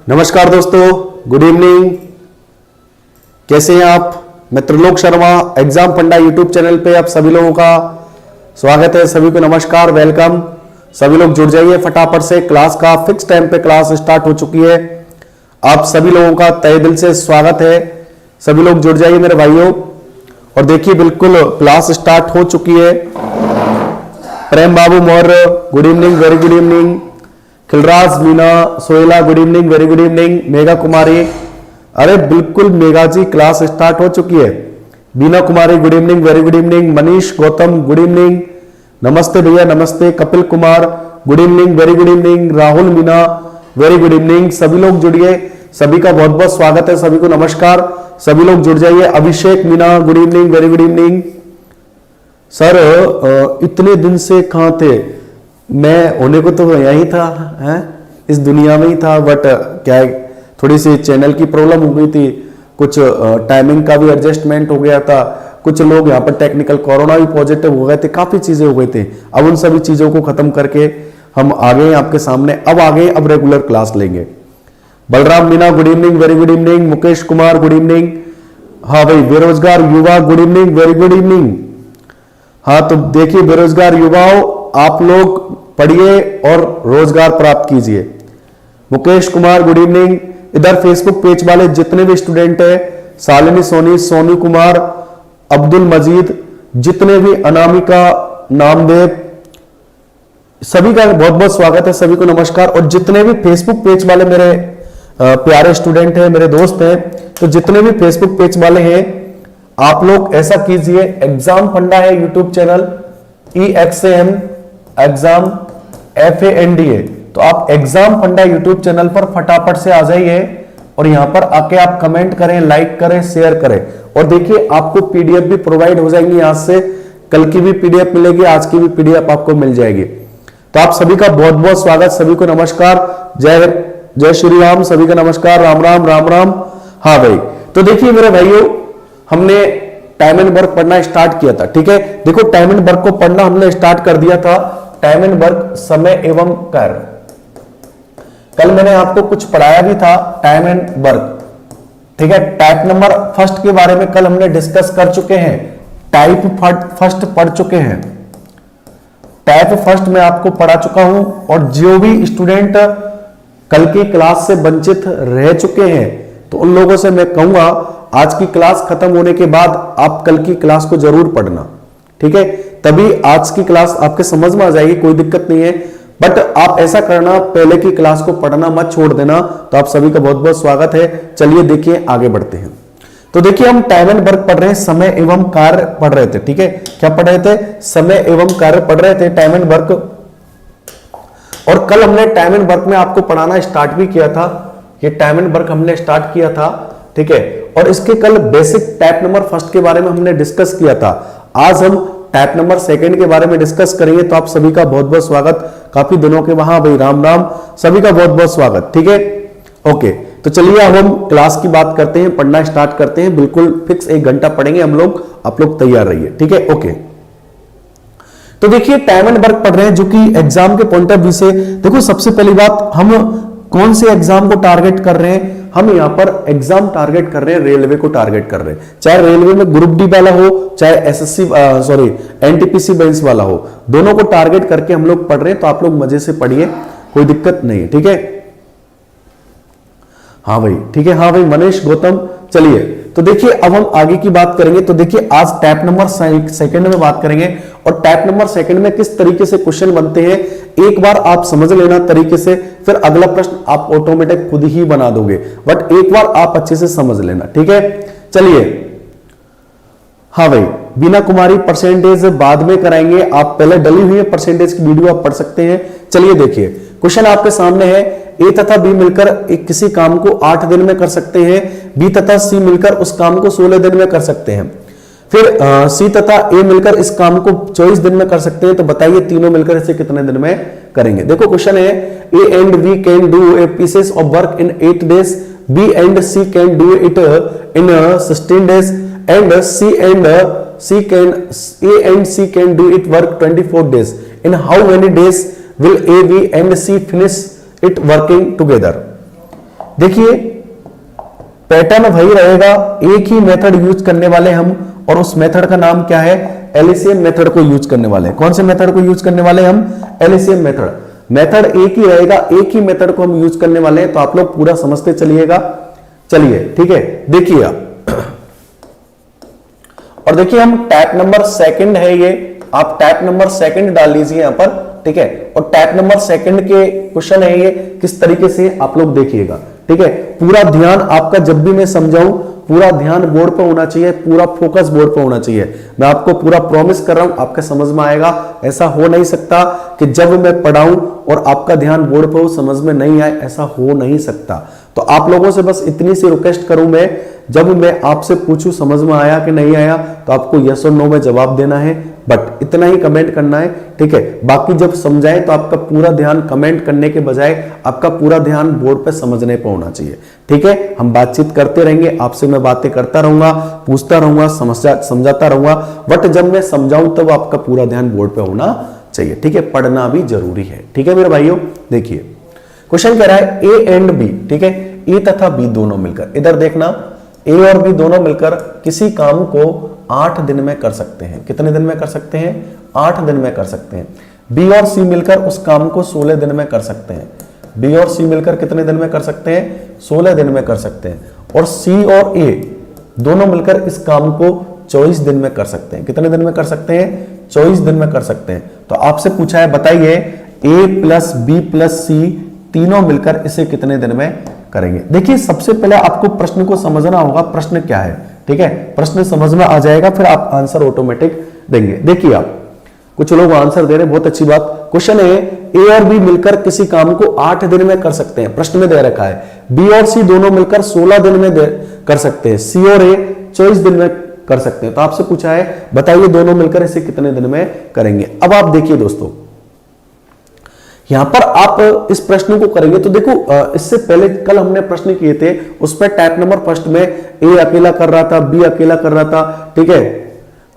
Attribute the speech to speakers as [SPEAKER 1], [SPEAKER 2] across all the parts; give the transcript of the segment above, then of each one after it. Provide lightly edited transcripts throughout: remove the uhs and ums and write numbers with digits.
[SPEAKER 1] नमस्कार दोस्तों, good evening. कैसे हैं आप? मैं त्रिलोक शर्मा, एग्जाम फंडा यूट्यूब चैनल पे आप सभी लोगों का स्वागत है। सभी को नमस्कार, वेलकम। सभी लोग जुड़ जाइए फटाफट से। क्लास का फिक्स टाइम पे क्लास स्टार्ट हो चुकी है। आप सभी लोगों का तहे दिल से स्वागत है। सभी लोग जुड़ जाइए मेरे भाइयों। और देखिए, बिल्कुल क्लास स्टार्ट हो चुकी है। Prem Babu Maurya, good evening, very good evening. Khilraj Meena, Sohela, good evening, very good evening. Megha Kumari, अरे बिल्कुल मेघा जी, क्लास स्टार्ट हो चुकी है। Beena Kumari, good evening, very good evening. Manish Gautam, good evening, नमस्ते भैया, नमस्ते। Kapil Kumar, good evening, very good evening. Rahul Meena, very good evening. सभी लोग जुड़िए, सभी का बहुत बहुत स्वागत है। सभी को नमस्कार, सभी लोग जुड़ जाइए। Abhishek Meena, good evening, very good evening. Sir इतने दिन से कहां थे? मैं होने को तो यही था, है इस दुनिया में ही था, बट क्या है, थोड़ी सी चैनल की प्रॉब्लम हो गई थी, कुछ टाइमिंग का भी एडजस्टमेंट हो गया था, कुछ लोग यहाँ पर टेक्निकल कोरोना भी पॉजिटिव हो गए थे, काफी चीजें हो गई थी। अब उन सभी चीजों को खत्म करके हम आ गए आपके सामने। अब आ गए, अब रेगुलर क्लास लेंगे। Balram Meena, good evening, very good evening. Mukesh Kumar, good evening. हाँ भाई, बेरोजगार युवा, good evening, very good evening. हाँ तो देखिए, बेरोजगार युवाओं, आप लोग पढ़िए और रोजगार प्राप्त कीजिए। Mukesh Kumar, good evening. इधर फेसबुक पेज वाले जितने भी स्टूडेंट हैं, शालिनी सोनी, सोनी कुमार, अब्दुल मजीद, जितने भी, अनामिका, नामदेव, सभी का बहुत बहुत स्वागत है। सभी को नमस्कार। और जितने भी फेसबुक पेज वाले मेरे प्यारे स्टूडेंट हैं, मेरे दोस्त हैं, तो जितने भी फेसबुक पेज वाले हैं, आप लोग ऐसा कीजिए, एग्जाम फंडा है YouTube channel, EXAM exam FANDA, तो आप एग्जाम फंडा यूट्यूब चैनल पर फटाफट से आ जाइए और यहां पर आके आप कमेंट करें, लाइक करें, शेयर करें। और देखिए, आपको PDF भी प्रोवाइड हो जाएंगी। आज से कल की भी PDF मिलेगी, आज की भी PDF आपको मिल जाएगी। तो आप सभी का बहुत बहुत स्वागत, सभी को नमस्कार। जय श्री राम, सभी का नमस्कार, राम राम राम राम। हाँ भाई, तो देखिए मेरे भाइयों, हमने टाइम एंड वर्क पढ़ना स्टार्ट किया था। ठीक है, देखो टाइम एंड वर्क को पढ़ना हमने स्टार्ट कर दिया था। टाइम एंड वर्क, समय एवं कार्य। कल मैंने आपको कुछ पढ़ाया भी था, टाइम एंड वर्क। ठीक है, टाइप नंबर फर्स्ट के बारे में कल हमने डिस्कस कर चुके हैं। टाइप फर्स्ट पढ़ चुके हैं। टाइप फर्स्ट में आपको पढ़ा चुका हूं। और जो भी स्टूडेंट कल की क्लास से वंचित रह चुके हैं, तो उन लोगों से मैं कहूंगा, आज की क्लास खत्म होने के बाद आप कल की क्लास को जरूर पढ़ना। ठीक है, तभी आज की क्लास आपके समझ में आ जाएगी, कोई दिक्कत नहीं है। बट आप ऐसा करना, पहले की क्लास को पढ़ना मत छोड़ देना। तो आप सभी का बहुत बहुत स्वागत है। चलिए देखिए, आगे बढ़ते हैं। तो देखिए, हम टाइम एंड वर्क पढ़ रहे हैं, समय एवं कार्य पढ़ रहे थे। ठीक है, क्या पढ़ रहे थे? समय एवं कार्य पढ़ रहे थे, टाइम एंड वर्क। और कल हमने टाइम एंड वर्क में आपको पढ़ाना स्टार्ट भी किया था। ये टाइम एंड वर्क हमने स्टार्ट किया था। ठीक है, और इसके कल बेसिक टाइप नंबर फर्स्ट के बारे में हमने डिस्कस किया था। आज हम टाइप नंबर सेकंड के बारे में डिस्कस करेंगे। तो आप सभी का बहुत बहुत स्वागत। काफी दिनों के वहां भाई, राम राम, सभी का बहुत बहुत स्वागत। ठीक है, ओके, तो चलिए अब हम क्लास की बात करते हैं, पढ़ना स्टार्ट करते हैं। बिल्कुल फिक्स 1 घंटा पढ़ेंगे हम लोग, आप लोग तैयार रहिए। ठीक है, ओके। तो देखिए, टाइम एंड वर्क पढ़ रहे हैं, जो कि एग्जाम के पॉइंट ऑफ व्यू से, देखो सबसे पहली बात, हम कौन से एग्जाम को टारगेट कर रहे हैं? हम यहां पर एग्जाम टारगेट कर रहे हैं, रेलवे को टारगेट कर रहे हैं। चाहे रेलवे में ग्रुप डी वाला हो, चाहे NTPC बेंस वाला हो, दोनों को टारगेट करके हम लोग पढ़ रहे हैं। तो आप लोग मजे से पढ़िए, कोई दिक्कत नहीं है। ठीक है, हाँ भाई, ठीक है, हाँ भाई, मनीष गौतम। चलिए, तो देखिए अब हम आगे की बात करेंगे। तो देखिए, आज टाइप नंबर सेकंड में बात करेंगे। और टाइप नंबर सेकंड में किस तरीके से क्वेश्चन बनते हैं, एक बार आप समझ लेना तरीके से, फिर अगला प्रश्न आप ऑटोमेटिक खुद ही बना दोगे। बट एक बार आप अच्छे से समझ लेना। ठीक है, चलिए। हाँ भाई, बीना कुमारी, परसेंटेज बाद में कराएंगे। आप पहले डली हुई है परसेंटेज की वीडियो आप पढ़ सकते हैं। चलिए देखिए, क्वेश्चन आपके सामने है। ए तथा बी मिलकर किसी काम को 8 दिन में कर सकते हैं। बी तथा सी मिलकर उस काम को 16 दिन में कर सकते हैं। फिर सी तथा ए मिलकर इस काम को 24 दिन में कर सकते हैं। तो बताइए, तीनों मिलकर इसे कितने दिन में करेंगे? देखो क्वेश्चन है, A and B can do a pieces of work in 8 days, B and C can do it in 16 days, and A and C can do it work 24 days. In how many days will A, B and C finish it working together? देखिए pattern वही रहेगा, एक ही method use करने वाले हम, और उस method का नाम क्या है, एलसीएम मेथड को यूज करने वाले हैं। कौन से मेथड को यूज करने वाले हम, एलसीएम मेथड। मेथड एक ही रहेगा, एक ही मेथड को हम यूज करने वाले हैं, तो आप लोग पूरा समझते चलिएगा। चलिए ठीक है, देखिए आप और देखिए हम टैप नंबर सेकंड है ये, आप टैप नंबर सेकंड डाल लीजिए यहां पर, ठीक है। और टैप नंबर सेकंड के क्वेश्चन है ये, किस तरीके से आप लोग देखिएगा, ठीक है। पूरा ध्यान आपका जब भी मैं समझाऊं, पूरा ध्यान बोर्ड पर होना चाहिए, पूरा फोकस बोर्ड पर होना चाहिए। मैं आपको पूरा प्रॉमिस कर रहा हूं आपके समझ में आएगा। ऐसा हो नहीं सकता कि जब मैं पढ़ाऊं और आपका ध्यान बोर्ड पर हो, समझ में नहीं आए, ऐसा हो नहीं सकता। तो आप लोगों से बस इतनी सी रिक्वेस्ट करूं मैं, जब मैं आपसे पूछूं समझ में आया कि नहीं आया, तो आपको यस और नो में जवाब देना है, बट इतना ही कमेंट करना है, ठीक है। बाकी जब समझाएं तो आपका पूरा ध्यान कमेंट करने के बजाय आपका पूरा ध्यान बोर्ड पे समझने पे होना चाहिए, ठीक है। हम बातचीत करते रहेंगे, आपसे मैं बातें करता रहूंगा, पूछता रहूंगा, समझाता रहूंगा, बट जब मैं समझाऊं तब आपका पूरा ध्यान बोर्ड पे होना चाहिए, ठीक है। पढ़ना भी जरूरी है, ठीक है मेरे भाइयों। देखिए क्वेश्चन कह रहा है ए एंड बी, ठीक है, ए तथा बी दोनों मिलकर, इधर देखना, ए और बी दोनों मिलकर किसी काम को 8 दिन में कर सकते हैं। कितने दिन में कर सकते हैं, 8 दिन में कर सकते हैं। बी और सी मिलकर उस काम को 16 दिन में कर सकते हैं। बी और सी मिलकर कितने दिन में कर सकते हैं, 16 दिन में कर सकते हैं। और सी और ए दोनों मिलकर इस काम को 24 दिन में कर सकते हैं। कितने दिन में कर सकते हैं, 24 दिन में कर सकते हैं। तो आपसे पूछा है, बताइए ए प्लस बी प्लस सी तीनों मिलकर इसे कितने दिन में करेंगे। देखिए सबसे पहले आपको प्रश्न को समझना होगा, प्रश्न क्या है, ठीक है। प्रश्न समझ में आ जाएगा, फिर आप आंसर ऑटोमेटिक देंगे। देखिए आप, कुछ लोग आंसर दे रहे हैं, बहुत अच्छी बात। क्वेश्चन है ए और बी मिलकर किसी काम को 8 दिन में कर सकते हैं, प्रश्न में दे रखा है। बी और सी दोनों मिलकर 16 दिन में कर सकते हैं। सी और ए 24 दिन में कर सकते हैं। तो आपसे पूछा है, बताइए दोनों मिलकर इसे कितने दिन में करेंगे। अब आप देखिए दोस्तों, यहां पर आप इस प्रश्न को करेंगे तो देखो, इससे पहले कल हमने प्रश्न किए थे, उस पर टाइप नंबर फर्स्ट में ए अकेला कर रहा था, बी अकेला कर रहा था, ठीक है,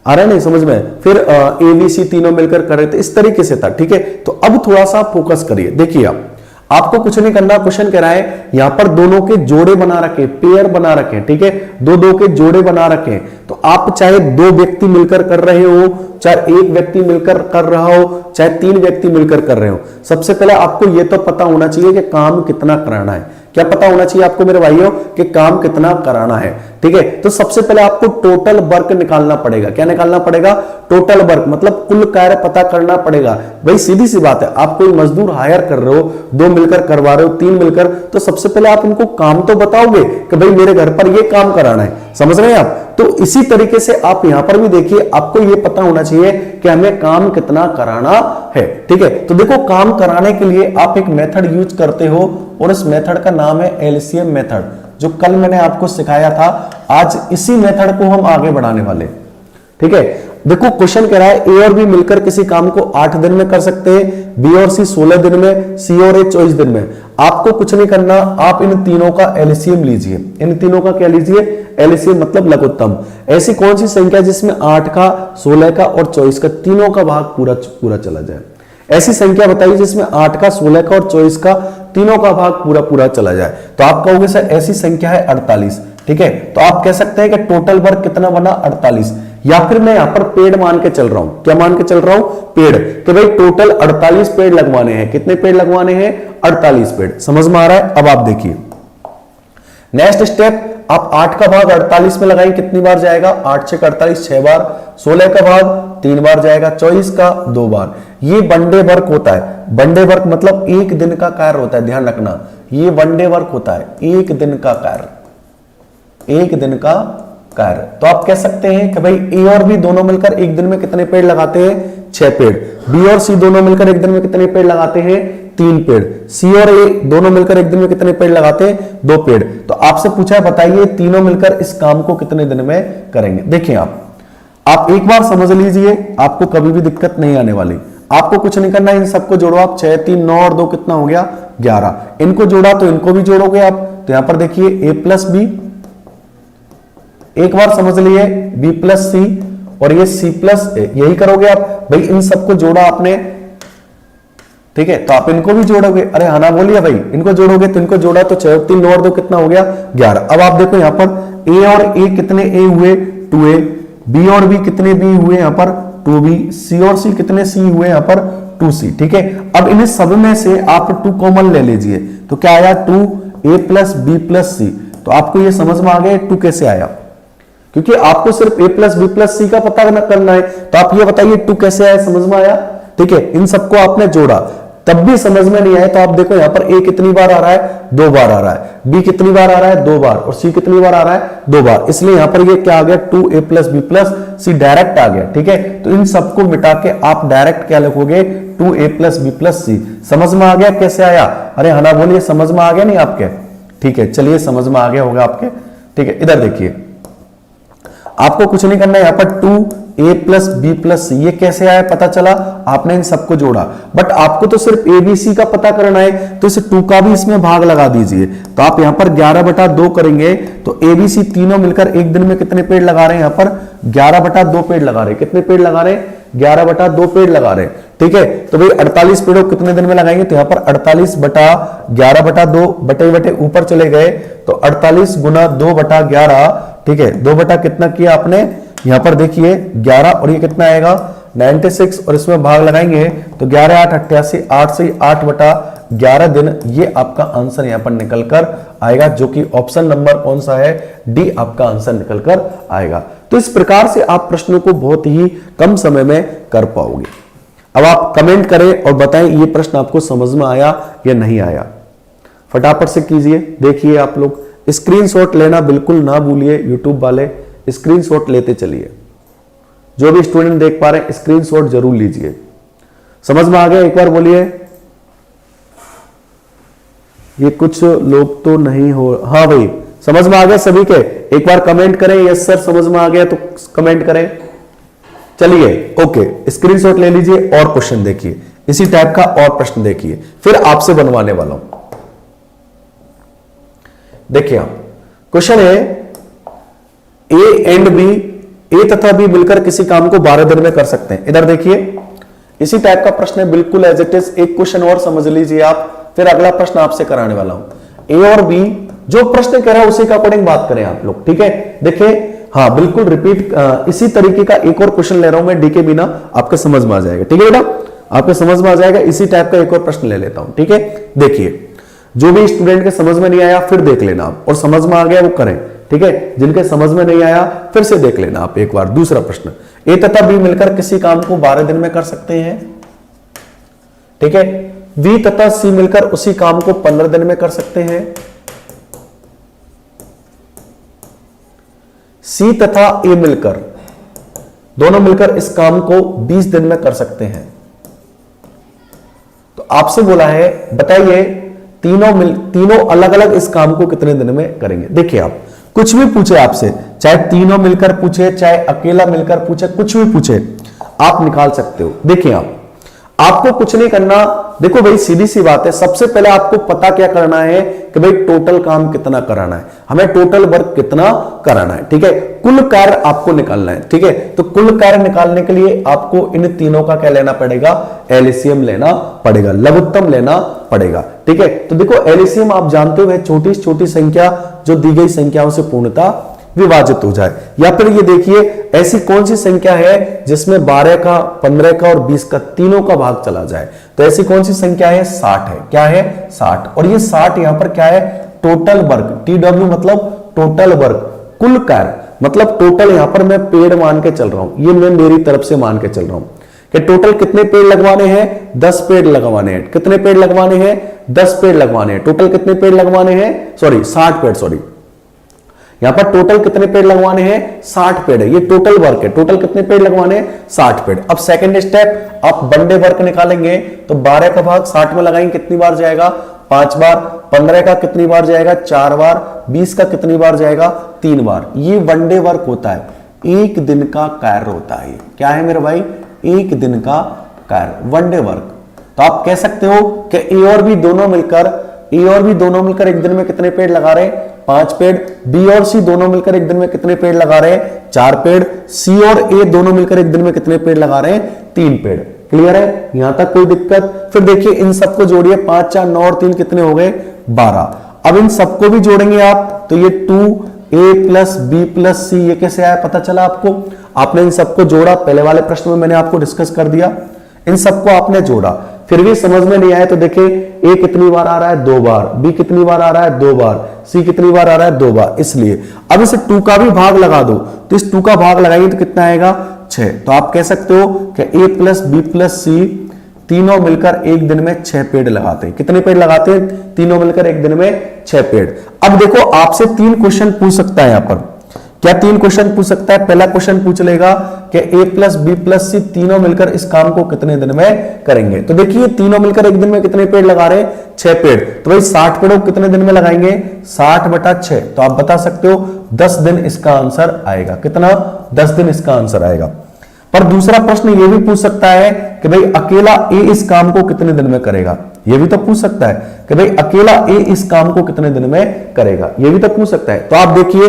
[SPEAKER 1] आ रहा है नहीं समझ में, फिर ए बी सी तीनों मिलकर कर रहे थे, इस तरीके से था, ठीक है। तो अब थोड़ा सा फोकस करिए। देखिए आप, आपको कुछ नहीं करना, क्वेश्चन कह रहा है यहां पर दोनों के जोड़े बना रखे, पेयर बना रखे, ठीक है, दो के जोड़े बना रखे। तो आप चाहे 2 व्यक्ति मिलकर कर रहे हो, चाहे 1 व्यक्ति मिलकर कर रहा हो, चाहे 3 व्यक्ति मिलकर कर रहे हो, सबसे पहले आपको यह तो पता होना चाहिए कि काम कितना कराना है। क्या पता होना चाहिए आपको मेरे भाइयों कि काम कितना कराना है, ठीक है। तो सबसे पहले आपको टोटल वर्क निकालना पड़ेगा। क्या निकालना पड़ेगा, टोटल वर्क, मतलब कुल कार्य पता करना पड़ेगा। भाई सीधी सी बात है, आप कोई मजदूर हायर कर रहे हो, 2 मिलकर करवा रहे हो, 3 मिलकर, तो सबसे पहले आप उनको काम तो बताओगे कि भाई मेरे घर पर ये काम कराना है, समझ रहे हैं आप। तो इसी तरीके से आप यहां पर भी देखिए, आपको यह पता होना चाहिए कि हमें काम कितना कराना है, ठीक है। तो देखो, काम कराने के लिए आप एक मेथड यूज करते हो और इस मेथड का नाम है एलसीएम मेथड, जो कल मैंने आपको सिखाया था। आज इसी मेथड को हम आगे बढ़ाने वाले, ठीक है। देखो क्वेश्चन कह रहा है ए और बी मिलकर किसी काम को 8 दिन में कर सकते हैं, बी और सी 16 दिन में, सी और ए 24 दिन में। आपको कुछ नहीं करना, आप इन तीनों का एलसीएम लीजिए। इन तीनों का क्या लीजिए, एलसीएम मतलब लघुत्तम। ऐसी कौन सी संख्या जिसमें 8 का, 16 का और 24 का तीनों का भाग पूरा चला जाए। ऐसी संख्या बताइए जिसमें 8 का, 16 का और 24 का तीनों का भाग पूरा चला जाए। तो आप कहोगे सर ऐसी संख्या है 48, ठीक है। तो आप कह सकते हैं कि टोटल वर्क कितना बना, 48। या फिर मैं यहां पर पेड़ मान के चल रहा हूं, क्या मान के चल रहा हूं, पेड़। तो भाई टोटल 48 पेड़ लगवाने हैं। कितने पेड़ लगवाने हैं, 48 पेड़। समझ में आ रहा है। अब आप देखिए नेक्स्ट स्टेप, आप 8 का भाग 48 में लगाएंगे, कितनी बार जाएगा, 8 6 48, 6 बार। 16 का भाग 3 बार जाएगा, 24 का 2 बार। ये वन डे वर्क होता है। वन डे वर्क मतलब 1 दिन का कार्य होता है, ध्यान रखना, ये वन डे वर्क होता है, 1 दिन का कार्य, 1 दिन का कार्य। तो आप कह सकते हैं कि भाई ए और बी दोनों मिलकर 1 दिन में कितने पेड़ लगाते हैं, 6 पेड़। बी और सी दोनों मिलकर 1 दिन में कितने पेड़ लगाते हैं, 3 पेड़। सी और ए दोनों मिलकर 1 दिन में कितने पेड़ लगाते हैं, 2 पेड़। तो आपसे पूछा है, बताइए तीनों मिलकर इस काम को कितने दिन में करेंगे। देखिए आप एक बार समझ लीजिए, आपको कभी भी दिक्कत नहीं आने वाली। आपको कुछ नहीं करना, इन सबको जोड़ो आप, 6 3 9 और 2 कितना हो गया, 11। इनको जोड़ा तो इनको भी जोड़ोगे आप। तो यहां पर देखिए ए प्लस बी, एक बार समझ लिए, बी प्लस सी, और ये सी प्लस ए, यही करोगे आप। भाई इन सबको जोड़ा आपने, ठीक है, तो आप इनको भी जोड़ोगे, अरे हाँ ना बोलिए भाई, इनको जोड़ोगे तो इनको जोड़ा तो 6 3 और 2 कितना हो गया 11। अब आप देखो यहाँ पर ए और ए कितने ए हुए 2a, बी और बी कितने बी हुए यहाँ पर 2b, सी और सी कितने सी हुए यहाँ पर 2c। ठीक है, अब इन्हें सब में से आप 2 कॉमन ले लीजिए, तो क्या आया 2a प्लस बी प्लस सी। तो आपको ये समझ में आ गया 2 कैसे आया, क्योंकि आपको सिर्फ a प्लस बी प्लस सी का पता करना है। तो आप ये बताइए 2 कैसे आया, समझ में आया। ठीक है, इन सबको आपने जोड़ा तब भी समझ में नहीं आया, तो आप देखो यहाँ पर a कितनी बार आ रहा है 2 बार आ रहा है, b कितनी बार आ रहा है 2 बार, और c कितनी बार आ रहा है 2 बार, इसलिए यहाँ पर ये क्या आ गया 2a प्लस बी प्लस सी डायरेक्ट आ गया। ठीक है, तो इन सबको मिटा के आप डायरेक्ट क्या लिखोगे 2a प्लस बी प्लस सी। समझ में आ गया कैसे आया, अरे हना बोलिए समझ में आ गया नहीं आपके। ठीक है, चलिए समझ में आ गया होगा आपके। ठीक है, इधर देखिए आपको कुछ नहीं करना है, यहाँ पर 2a प्लस बी प्लस सी, ये कैसे आया पता चला, आपने इन सबको जोड़ा। बट आपको तो सिर्फ ए बी सी का पता करना है, तो इस 2 का भी इसमें भाग लगा दीजिए। तो आप यहाँ पर 11/2 करेंगे तो ए बी सी तीनों मिलकर एक दिन में कितने पेड़ लगा रहे हैं, यहाँ पर 11/2 पेड़ लगा रहे हैं। कितने पेड़ लगा रहे हैं 11/2 पेड़ लगा रहे हैं। ठीक है, तो भाई 48 पेड़ों कितने दिन में लगाएंगे, तो यहाँ पर 48/11/2 बटे बटे ऊपर चले गए, तो 48 गुना 2/11। ठीक है, 2 बटा कितना किया आपने, यहां पर देखिए 11, और ये कितना आएगा 96, और इसमें भाग लगाएंगे तो 11 8 88, 8 से 8/11 दिन। ये आपका आंसर यहां पर निकल कर आएगा, जो कि ऑप्शन नंबर कौन सा है, डी आपका आंसर निकल कर आएगा। तो इस प्रकार से आप प्रश्नों को बहुत ही कम समय में कर पाओगे। अब आप कमेंट करें और बताएं ये प्रश्न आपको समझ में आया या नहीं आया, फटाफट से कीजिए। देखिए आप लोग स्क्रीनशॉट लेना बिल्कुल ना भूलिए, यूट्यूब वाले स्क्रीनशॉट लेते चलिए। जो भी स्टूडेंट देख पा रहे हैं स्क्रीनशॉट जरूर लीजिए। समझ में आ गया, एक बार बोलिए। ये कुछ लोग तो नहीं हो, हाँ भाई समझ में आ गया सभी के, एक बार कमेंट करें यस सर समझ में आ गया तो कमेंट करें। चलिए ओके, स्क्रीनशॉट ले लीजिए और क्वेश्चन देखिए, इसी टाइप का और प्रश्न देखिए, फिर आपसे बनवाने वाला हूं। देखिए आप क्वेश्चन है ए एंड बी, ए तथा बी मिलकर किसी काम को 12 दिन में कर सकते हैं। इधर देखिए इसी टाइप का प्रश्न है, बिल्कुल एज इट इज। एक क्वेश्चन और समझ लीजिए आप, फिर अगला प्रश्न आपसे कराने वाला हूं। ए और बी जो प्रश्न कह रहा है उसी का अकॉर्डिंग बात करें आप लोग। ठीक है, देखिए हाँ बिल्कुल रिपीट, इसी तरीके का एक और क्वेश्चन ले रहा हूं मैं डी के बिना, आपके समझ में आ जाएगा। ठीक है बेटा, आपके समझ में आ जाएगा। इसी टाइप का एक और प्रश्न ले लेता हूं। ठीक है, देखिए जो भी स्टूडेंट के समझ में नहीं आया फिर देख लेना आप, और समझ में आ गया वो करें। ठीक है, जिनके समझ में नहीं आया फिर से देख लेना आप एक बार। दूसरा प्रश्न, ए तथा बी मिलकर किसी काम को 12 दिन में कर सकते हैं। ठीक है, बी तथा सी मिलकर उसी काम को 15 दिन में कर सकते हैं। सी तथा ए मिलकर, दोनों मिलकर इस काम को 20 दिन में कर सकते हैं। तो आपसे बोला है बताइए तीनों अलग अलग इस काम को कितने दिन में करेंगे। देखिए आप कुछ भी पूछे आपसे, चाहे तीनों मिलकर पूछे चाहे अकेला मिलकर पूछे, कुछ भी पूछे आप निकाल सकते हो। देखिए आपको कुछ नहीं करना, देखो भाई सीधी सी बात है, सबसे पहले आपको पता क्या करना है कि भाई टोटल काम कितना कराना है, हमें टोटल वर्क कितना कराना है। ठीक है, कुल कार्य आपको निकालना है। ठीक है, तो कुल कार्य निकालने के लिए आपको इन तीनों का क्या लेना पड़ेगा, एलसीएम लेना पड़ेगा, लघुत्तम लेना पड़ेगा। ठीक है, तो देखो एलसीएम आप जानते हो छोटी छोटी संख्या जो दी गई संख्याओं से पूर्णतः विभाजित हो जाए, या फिर ये देखिए ऐसी कौन सी संख्या है जिसमें 12 का 15 का और 20 का तीनों का भाग चला जाए, तो ऐसी कौन सी संख्या है 60 है। क्या है 60, और ये 60 यहां पर क्या है टोटल वर्क, TW मतलब टोटल वर्क, कुल कार्य मतलब टोटल, यहां पर मैं पेड़ मान के चल रहा हूं, ये मैं मेरी तरफ से मान के चल रहा हूं कि टोटल कितने पेड़ लगवाने हैं, 10 पेड़ लगवाने हैं। कितने पेड़ लगवाने हैं, 10 पेड़ लगवाने हैं। टोटल कितने पेड़ लगवाने हैं, सॉरी 60 पेड़, सॉरी यहां पर टोटल कितने पेड़ लगवाने हैं 60 पेड़ है, ये टोटल वर्क है। टोटल कितने पेड़ लगवाने हैं 60 पेड़। अब सेकंड स्टेप आप वन डे वर्क निकालेंगे, तो 12 का भाग 60 में लगाएंगे, कितनी बार जाएगा 5 बार, 15 का कितनी बार जाएगा 4 बार, 20 का कितनी बार जाएगा 3 बार। ये वन डे वर्क होता है, एक दिन का कार्य होता है। क्या है मेरे भाई, एक दिन का कार्य, वन डे वर्क। तो आप कह सकते हो कि ए और बी दोनों मिलकर एक दिन में कितने पेड़ लगा रहे हैं 5 पेड़, बी और सी दोनों मिलकर एक दिन में कितने पेड़ लगा रहे हैं 4 पेड़, सी और ए दोनों मिलकर एक दिन में कितने पेड़ लगा रहे हैं 3 पेड़। क्लियर है, यहां तक कोई दिक्कत? फिर देखिए इन सबको जोड़िए, 5 4 9 और 3 कितने हो गए? 12। अब इन सबको भी जोड़ेंगे आप तो ये 2a प्लस बी प्लस सी, ये कैसे आया पता चला आपको? आपने इन सबको जोड़ा, पहले वाले प्रश्न में मैंने आपको डिस्कस कर दिया, इन सबको आपने जोड़ा, फिर भी समझ में नहीं आया तो देखिए ए कितनी बार आ रहा है? 2 बार, बी कितनी बार आ रहा है? 2 बार, सी कितनी बार आ रहा है? 2 बार। इसलिए अब इसे 2 का भी भाग लगा दो, तो इस 2 का भाग लगाएंगे तो कितना आएगा? 6। तो आप कह सकते हो कि ए प्लस बी प्लस सी तीनों मिलकर एक दिन में 6 पेड़ लगाते हैं। कितने पेड़ लगाते हैं? तीनों मिलकर एक दिन में 6 पेड़। अब देखो आपसे 3 क्वेश्चन पूछ सकता है यहां पर। क्या 3 क्वेश्चन पूछ सकता है? पहला क्वेश्चन पूछ लेगा कि ए प्लस बी प्लस सी तीनों मिलकर इस काम को कितने दिन में करेंगे। तो देखिए तीनों मिलकर एक दिन में कितने पेड़ लगा रहे हैं? 6 पेड़। तो भाई 60 पेड़ों कितने दिन में लगाएंगे? 60 बटा 6। तो आप बता सकते हो 10 दिन इसका आंसर आएगा। कितना? 10 दिन इसका आंसर आएगा। पर दूसरा प्रश्न यह भी पूछ सकता है कि भाई अकेला ए इस काम को कितने दिन में करेगा। यह भी तो पूछ सकता है कि भाई अकेला ए इस काम को कितने दिन में करेगा। यह भी तो पूछ सकता है। तो आप देखिए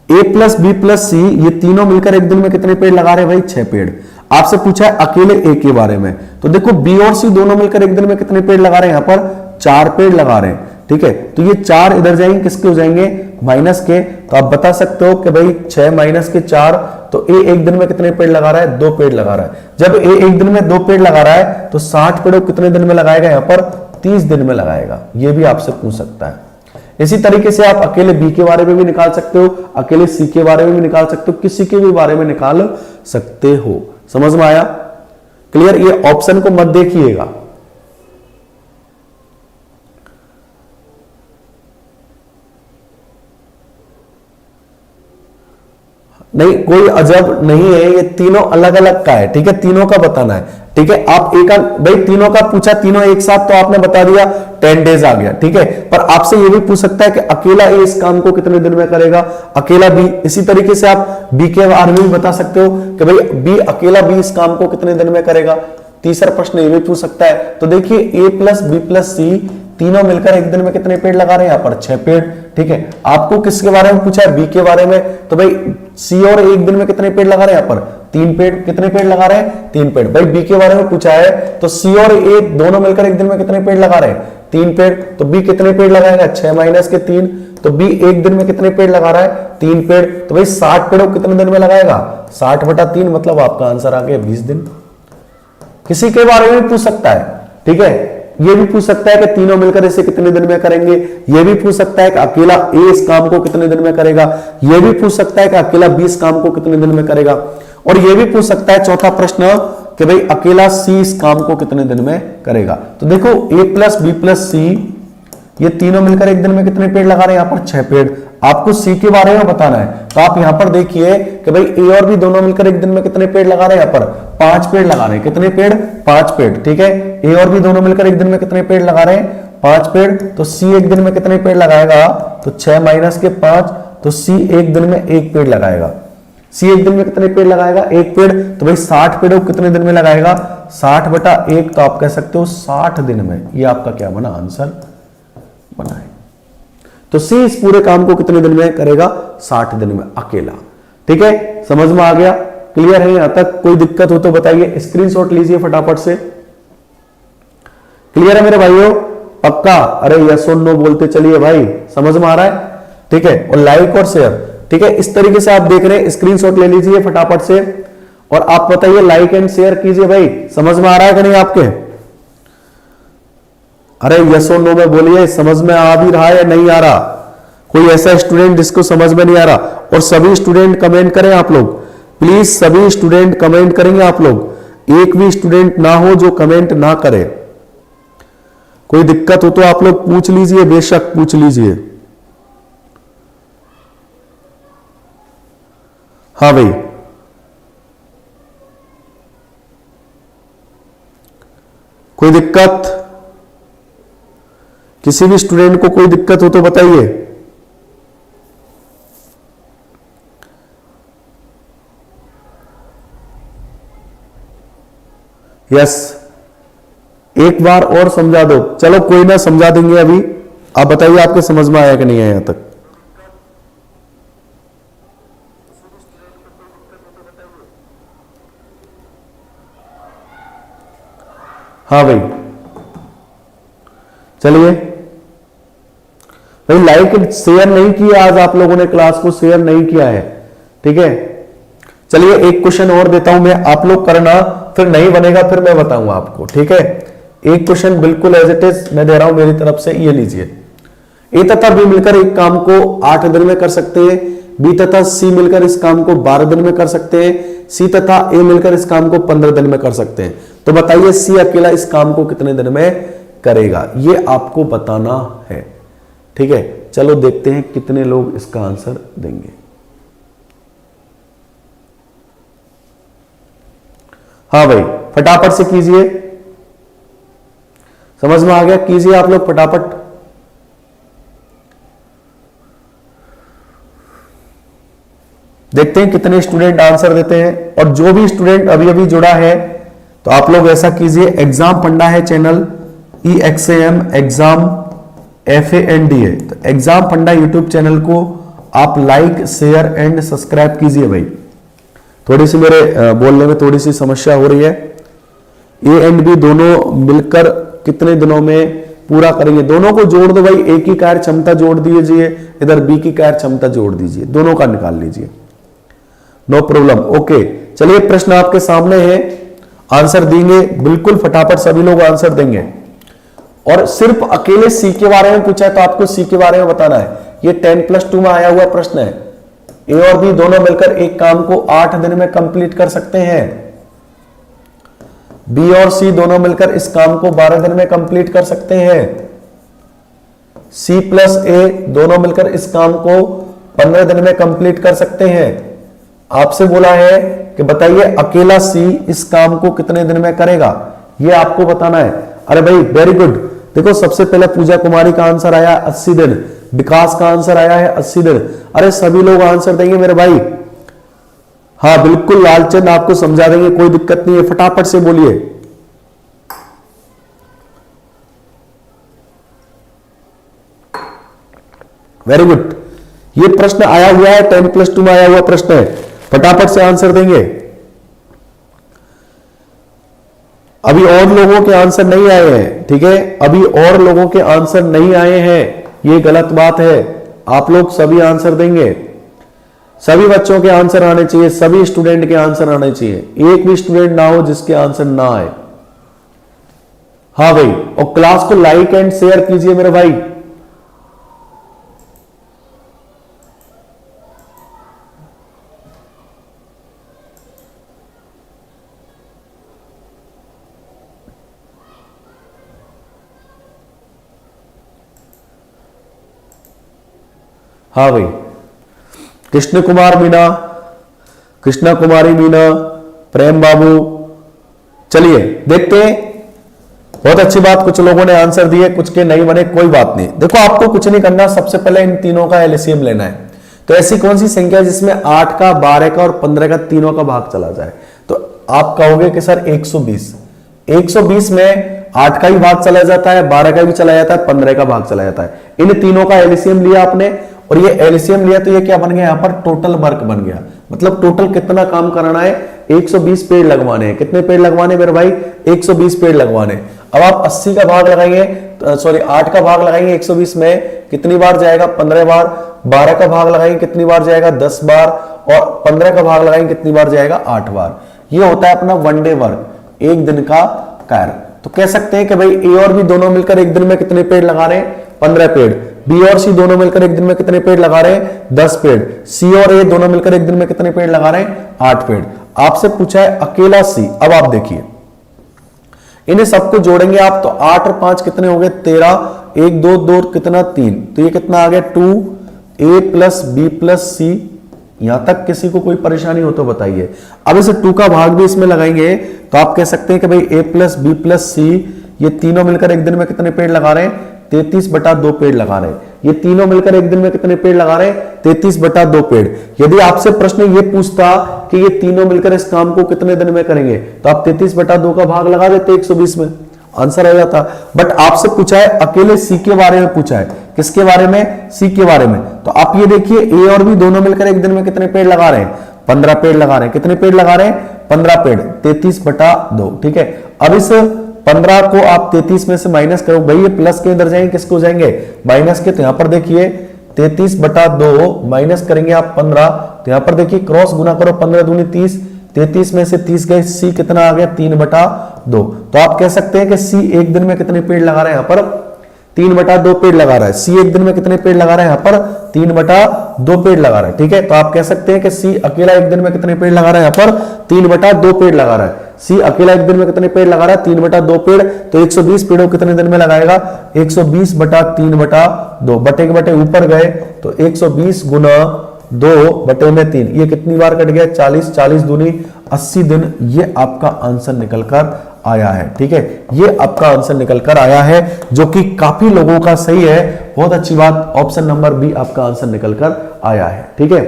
[SPEAKER 1] ए प्लस बी प्लस सी ये तीनों मिलकर एक दिन में कितने पेड़ लगा रहे हैं भाई? 6 पेड़। आपसे पूछा है अकेले ए के बारे में, तो देखो बी और सी दोनों मिलकर एक दिन में कितने पेड़ लगा रहे हैं? यहां पर 4 पेड़ लगा रहे हैं। ठीक है, तो ये 4 इधर जाएंगे, किसके हो जाएंगे? माइनस के। तो आप बता सकते हो कि भाई 6 माइनस के 4, तो ए एक दिन में कितने पेड़ लगा रहा है? 2 पेड़ लगा रहा है। जब ए एक दिन में 2 पेड़ लगा रहा है तो 60 पेड़ कितने दिन में लगाएगा? यहां पर 30 दिन में लगाएगा। यह भी आपसे पूछ सकता है। इसी तरीके से आप अकेले बी के बारे में भी निकाल सकते हो, अकेले सी के बारे में भी निकाल सकते हो, किसी के भी बारे में निकाल सकते हो। समझ में आया? क्लियर? ये ऑप्शन को मत देखिएगा। नहीं, कोई अजब नहीं है, ये तीनों अलग अलग का है। ठीक है, तीनों का बताना है। ठीक है, आप एक भाई तीनों का पूछा, तीनों एक साथ, तो आपने बता दिया 10 डेज आ गया। ठीक है, पर आपसे ये भी पूछ सकता है कि अकेला ए इस काम को कितने दिन में करेगा, अकेला बी। इसी तरीके से आप बी के बारे में भी बता सकते हो कि भाई बी अकेला बी इस काम को कितने दिन में करेगा। तीसरा प्रश्न ये भी पूछ सकता है। तो देखिए ए प्लस बी प्लस सी तीनों मिलकर एक दिन में कितने पेड़ लगा रहे हैं? यहां पर 6 पेड़। ठीक है, आपको किसके बारे में पूछा है? बी के बारे में। तो भाई सी और एक दिन में कितने पेड़ लगा रहे हैं? यहां पर 3 पेड़। कितने पेड़ लगा रहे हैं? 3 पेड़। भाई बी के बारे में पूछा है तो सी और ए दोनों मिलकर एक दिन में कितने पेड़ लगा रहे हैं? 3 पेड़। तो बी कितने पेड़ लगाएगा? 6 माइनस के 3। तो बी एक दिन में कितने पेड़ लगा रहा है? 3 पेड़। तो भाई 60 पेड़ों कितने दिन में लगाएगा? 60 बटा 3, मतलब आपका आंसर आ गया 20 दिन। किसी के बारे में पूछ सकता है। ठीक है, ये भी पूछ सकता है कि तीनों मिलकर इसे कितने दिन में करेंगे। ये भी पूछ सकता है कि अकेला ए इस काम को कितने दिन में करेगा। ये भी पूछ सकता है कि अकेला बी इस काम को कितने दिन में करेगा। और ये भी पूछ सकता है चौथा प्रश्न कि भाई अकेला सी इस काम को कितने दिन में करेगा। तो देखो ए प्लस बी प्लस सी ये तीनों मिलकर एक दिन में कितने पेड़ लगा रहे हैं? यहां पर 6 पेड़। आपको सी के बारे में बताना है, तो आप यहां पर देखिए कि भाई ए और बी दोनों मिलकर एक दिन में कितने पेड़ लगा रहे हैं? यहां पर 5 पेड़ लगा रहे हैं। कितने पेड़? 5 पेड़। ठीक है, ए और बी दोनों मिलकर एक दिन में कितने पेड़ लगा रहे हैं? 5 पेड़। तो सी एक दिन में कितने पेड़ लगाएगा? तो 6 माइनस के 5, तो सी एक दिन में 1 पेड़ लगाएगा। सी एक दिन में कितने पेड़ लगाएगा? 1 पेड़। तो भाई 60 पेड़ों कितने दिन में लगाएगा? 60 बटा 1, तो आप कह सकते हो 60 दिन में। ये आपका क्या बना? आंसर बना है। तो सी इस पूरे काम को कितने दिन में करेगा? 60 दिन में अकेला। ठीक है, समझ में आ गया? क्लियर है यहां तक? कोई दिक्कत हो तो बताइए, स्क्रीनशॉट लीजिए फटाफट से। क्लियर है मेरे भाइयों? पक्का? अरे यस और नो बोलते चलिए भाई, समझ में आ रहा है? ठीक है, और लाइक और शेयर। ठीक है, इस तरीके से आप देख रहे हैं, स्क्रीनशॉट ले लीजिए फटाफट से और आप बताइए, लाइक एंड शेयर कीजिए भाई। समझ में आ रहा है कि नहीं आपके? अरे यस और नो में बोलिए, समझ में आ भी रहा है या नहीं आ रहा? कोई ऐसा स्टूडेंट जिसको समझ में नहीं आ रहा? और सभी स्टूडेंट कमेंट करें आप लोग, प्लीज सभी स्टूडेंट कमेंट करेंगे आप लोग। एक भी स्टूडेंट ना हो जो कमेंट ना करे। कोई दिक्कत हो तो आप लोग पूछ लीजिए, बेशक पूछ लीजिए। हाँ भाई, कोई दिक्कत? किसी भी स्टूडेंट को कोई दिक्कत हो तो बताइए। यस, एक बार और समझा दो। चलो कोई ना, समझा देंगे अभी। आप बताइए आपके समझ में आया कि नहीं आया यहां तक? हाँ भाई, चलिए भाई, लाइक शेयर नहीं किया आज आप लोगों ने, क्लास को शेयर नहीं किया है, ठीक है। चलिए एक क्वेश्चन और देता हूं मैं, आप लोग करना, फिर नहीं बनेगा फिर मैं बताऊंगा आपको, ठीक है। एक क्वेश्चन बिल्कुल एज इट इज मैं दे रहा हूं मेरी तरफ से, ये लीजिए। ए तथा बी मिलकर एक काम को 8 दिन में कर सकते हैं, बी तथा सी मिलकर इस काम को 12 दिन में कर सकते हैं, सी तथा ए मिलकर इस काम को 15 दिन में कर सकते हैं। तो बताइए सी अकेला इस काम को कितने दिन में करेगा, ये आपको बताना है, ठीक है। चलो देखते हैं कितने लोग इसका आंसर देंगे। हाँ भाई, फटाफट से कीजिए, समझ में आ गया, कीजिए आप लोग फटाफट। देखते हैं कितने स्टूडेंट आंसर देते हैं। और जो भी स्टूडेंट अभी अभी जुड़ा है तो आप लोग ऐसा कीजिए, एग्जाम पढ़ना है चैनल EXAM एग्जाम FANDA, तो एग्जाम फंडा यूट्यूब चैनल को आप लाइक शेयर एंड सब्सक्राइब कीजिए भाई। थोड़ी सी मेरे बोलने में थोड़ी सी समस्या हो रही है। A एंड B दोनों मिलकर कितने दिनों में पूरा करेंगे, दोनों को जोड़ दो भाई, A की कार्य क्षमता जोड़ दीजिए, इधर B की कार्य क्षमता जोड़ दीजिए, दोनों का निकाल लीजिए, नो प्रॉब्लम। ओके, चलिए प्रश्न आपके सामने है, आंसर देंगे बिल्कुल फटाफट, सभी लोग आंसर देंगे। और सिर्फ अकेले सी के बारे में पूछा है तो आपको सी के बारे में बताना है। ये 10+2 में आया हुआ प्रश्न है। ए और बी दोनों मिलकर एक काम को 8 दिन में कंप्लीट कर सकते हैं, बी और सी दोनों मिलकर इस काम को 12 दिन में कंप्लीट कर सकते हैं, सी प्लस ए दोनों मिलकर इस काम को 15 दिन में कंप्लीट कर सकते हैं। आपसे बोला है कि बताइए अकेला सी इस काम को कितने दिन में करेगा, ये आपको बताना है। अरे भाई वेरी गुड, देखो सबसे पहले पूजा कुमारी का आंसर आया 80 दिन, विकास का आंसर आया है 80 दिन। अरे सभी लोग आंसर देंगे मेरे भाई, हाँ बिल्कुल, लालचंद आपको समझा देंगे, कोई दिक्कत नहीं है, फटाफट से बोलिए। वेरी गुड, ये प्रश्न आया हुआ है, 10+2 में आया हुआ प्रश्न है, फटाफट से आंसर देंगे। अभी और लोगों के आंसर नहीं आए हैं, ठीक है, अभी और लोगों के आंसर नहीं आए हैं, ये गलत बात है। आप लोग सभी आंसर देंगे, सभी बच्चों के आंसर आने चाहिए, सभी स्टूडेंट के आंसर आने चाहिए, एक भी स्टूडेंट ना हो जिसके आंसर ना आए। हाँ भाई, और क्लास को लाइक एंड शेयर कीजिए मेरे भाई। हाँ भाई, कृष्ण कुमार मीना, कृष्णा कुमारी मीना, प्रेम बाबू, चलिए देखते हैं। बहुत अच्छी बात, कुछ लोगों ने आंसर दिए, कुछ के नहीं बने, कोई बात नहीं। देखो आपको कुछ नहीं करना, सबसे पहले इन तीनों का एलसीएम लेना है। तो ऐसी कौन सी संख्या जिसमें 8 का, 12 का और 15 का तीनों का भाग चला जाए, तो आप कहोगे कि सर 120। 120 में 8 का भी भाग चला जाता है, 12 का भी चला जाता है, 15 का भाग चला जाता है। इन तीनों का एलसीएम लिया आपने, और ये एलसीएम लिया तो ये क्या बन गया, यहां पर टोटल वर्क बन गया। मतलब टोटल कितना काम कराना है, 120 पेड़ लगवाने हैं। कितने पेड़ लगवाने मेरे भाई, 120 पेड़ लगवाने। अब आप 80 का भाग लगाएंगे, सॉरी 8 का भाग लगाएंगे 120 में, कितनी बार जाएगा, 15 बार। 12 का भाग लगाएंगे कितनी बार जाएगा, 10 बार। और 15 का भाग लगाएंगे कितनी बार जाएगा, 8 बार। ये होता है अपना वन डे वर्क, एक दिन का कार्य। तो कह सकते हैं कि भाई ए और बी दोनों मिलकर एक दिन में कितने पेड़ लगा रहे हैं, 15 पेड़। बी और सी दोनों मिलकर एक दिन में कितने पेड़ लगा रहे हैं, 10 पेड़। सी और ए दोनों मिलकर एक दिन में कितने पेड़ लगा रहे हैं, 8 पेड़। आपसे पूछा है अकेला सी। अब आप देखिए, इन्हें सबको जोड़ेंगे आप तो 8 और 5 कितने हो गए, 13। 1 2 2 कितना, 3। तो ये कितना आ गया, 2a प्लस बी प्लस सी। यहां तक किसी को कोई परेशानी हो तो बताइए। अब इसे 2 का भाग भी इसमें लगाएंगे तो आप कह सकते हैं कि भाई a प्लस बी प्लस सी, ये तीनों मिलकर एक दिन में कितने पेड़ लगा रहे हैं, 33/2 पेड़ लगा रहे हैं। ये तीनों मिलकर एक दिन में कितने पेड़ लगा रहे हैं, 33/2 पेड़। यदि आपसे प्रश्न ये पूछता कि ये तीनों मिलकर इस काम को कितने दिन में करेंगे, तो आप 33/2 का भाग लगा देते 120 में, आंसर आ जाता। बट आपसे पूछा है अकेले सी के बारे में पूछा है, किसके बारे में, सी के बारे में। तो आप ये देखिए ए और बी दोनों मिलकर एक दिन में कितने पेड़ लगा रहे हैं, 15 पेड़ लगा रहे हैं। कितने पेड़ लगा रहे हैं, 15 पेड़, 33/2। ठीक है। अब इस 15 को आप 33 में से माइनस करो, भाई ये प्लस के अंदर जाएंगे, किसको जाएंगे, माइनस के। तो यहां पर देखिए 33/2 माइनस करेंगे आप 15, तो यहां पर देखिए क्रॉस गुना करो, 15 दूनी 30, 33 में से 30 गए, सी कितना आ गया 3/2। तो आप कह सकते हैं कि सी एक दिन में कितने पेड़ लगा रहे हैं, यहां पर 3/2 पेड़ लगा रहा है। सी एक दिन में कितने पेड़ लगा रहा है, यहां पर 3/2 पेड़ लगा रहा है, ठीक है। तो आप कह सकते हैं कि सी अकेला एक दिन में कितने पेड़ लगा रहा है, यहां पर 3/2 पेड़ लगा रहा है। सी अकेला एक दिन में कितने पेड़ लगा रहा है, 3/2 पेड़। तो 120 पेड़ों कितने दिन में लगाएगा, 120/3/2, बटे के बटे ऊपर गए, तो 120 गुना 2/3, ये कितनी बार कट गया, 40, 40 दूनी 80 दिन। ये आपका आंसर निकल कर आया है, ठीक है। ये आपका आंसर निकल कर आया है, जो कि काफी लोगों का सही है, बहुत अच्छी बात। ऑप्शन नंबर बी आपका आंसर निकल कर आया है, ठीक है।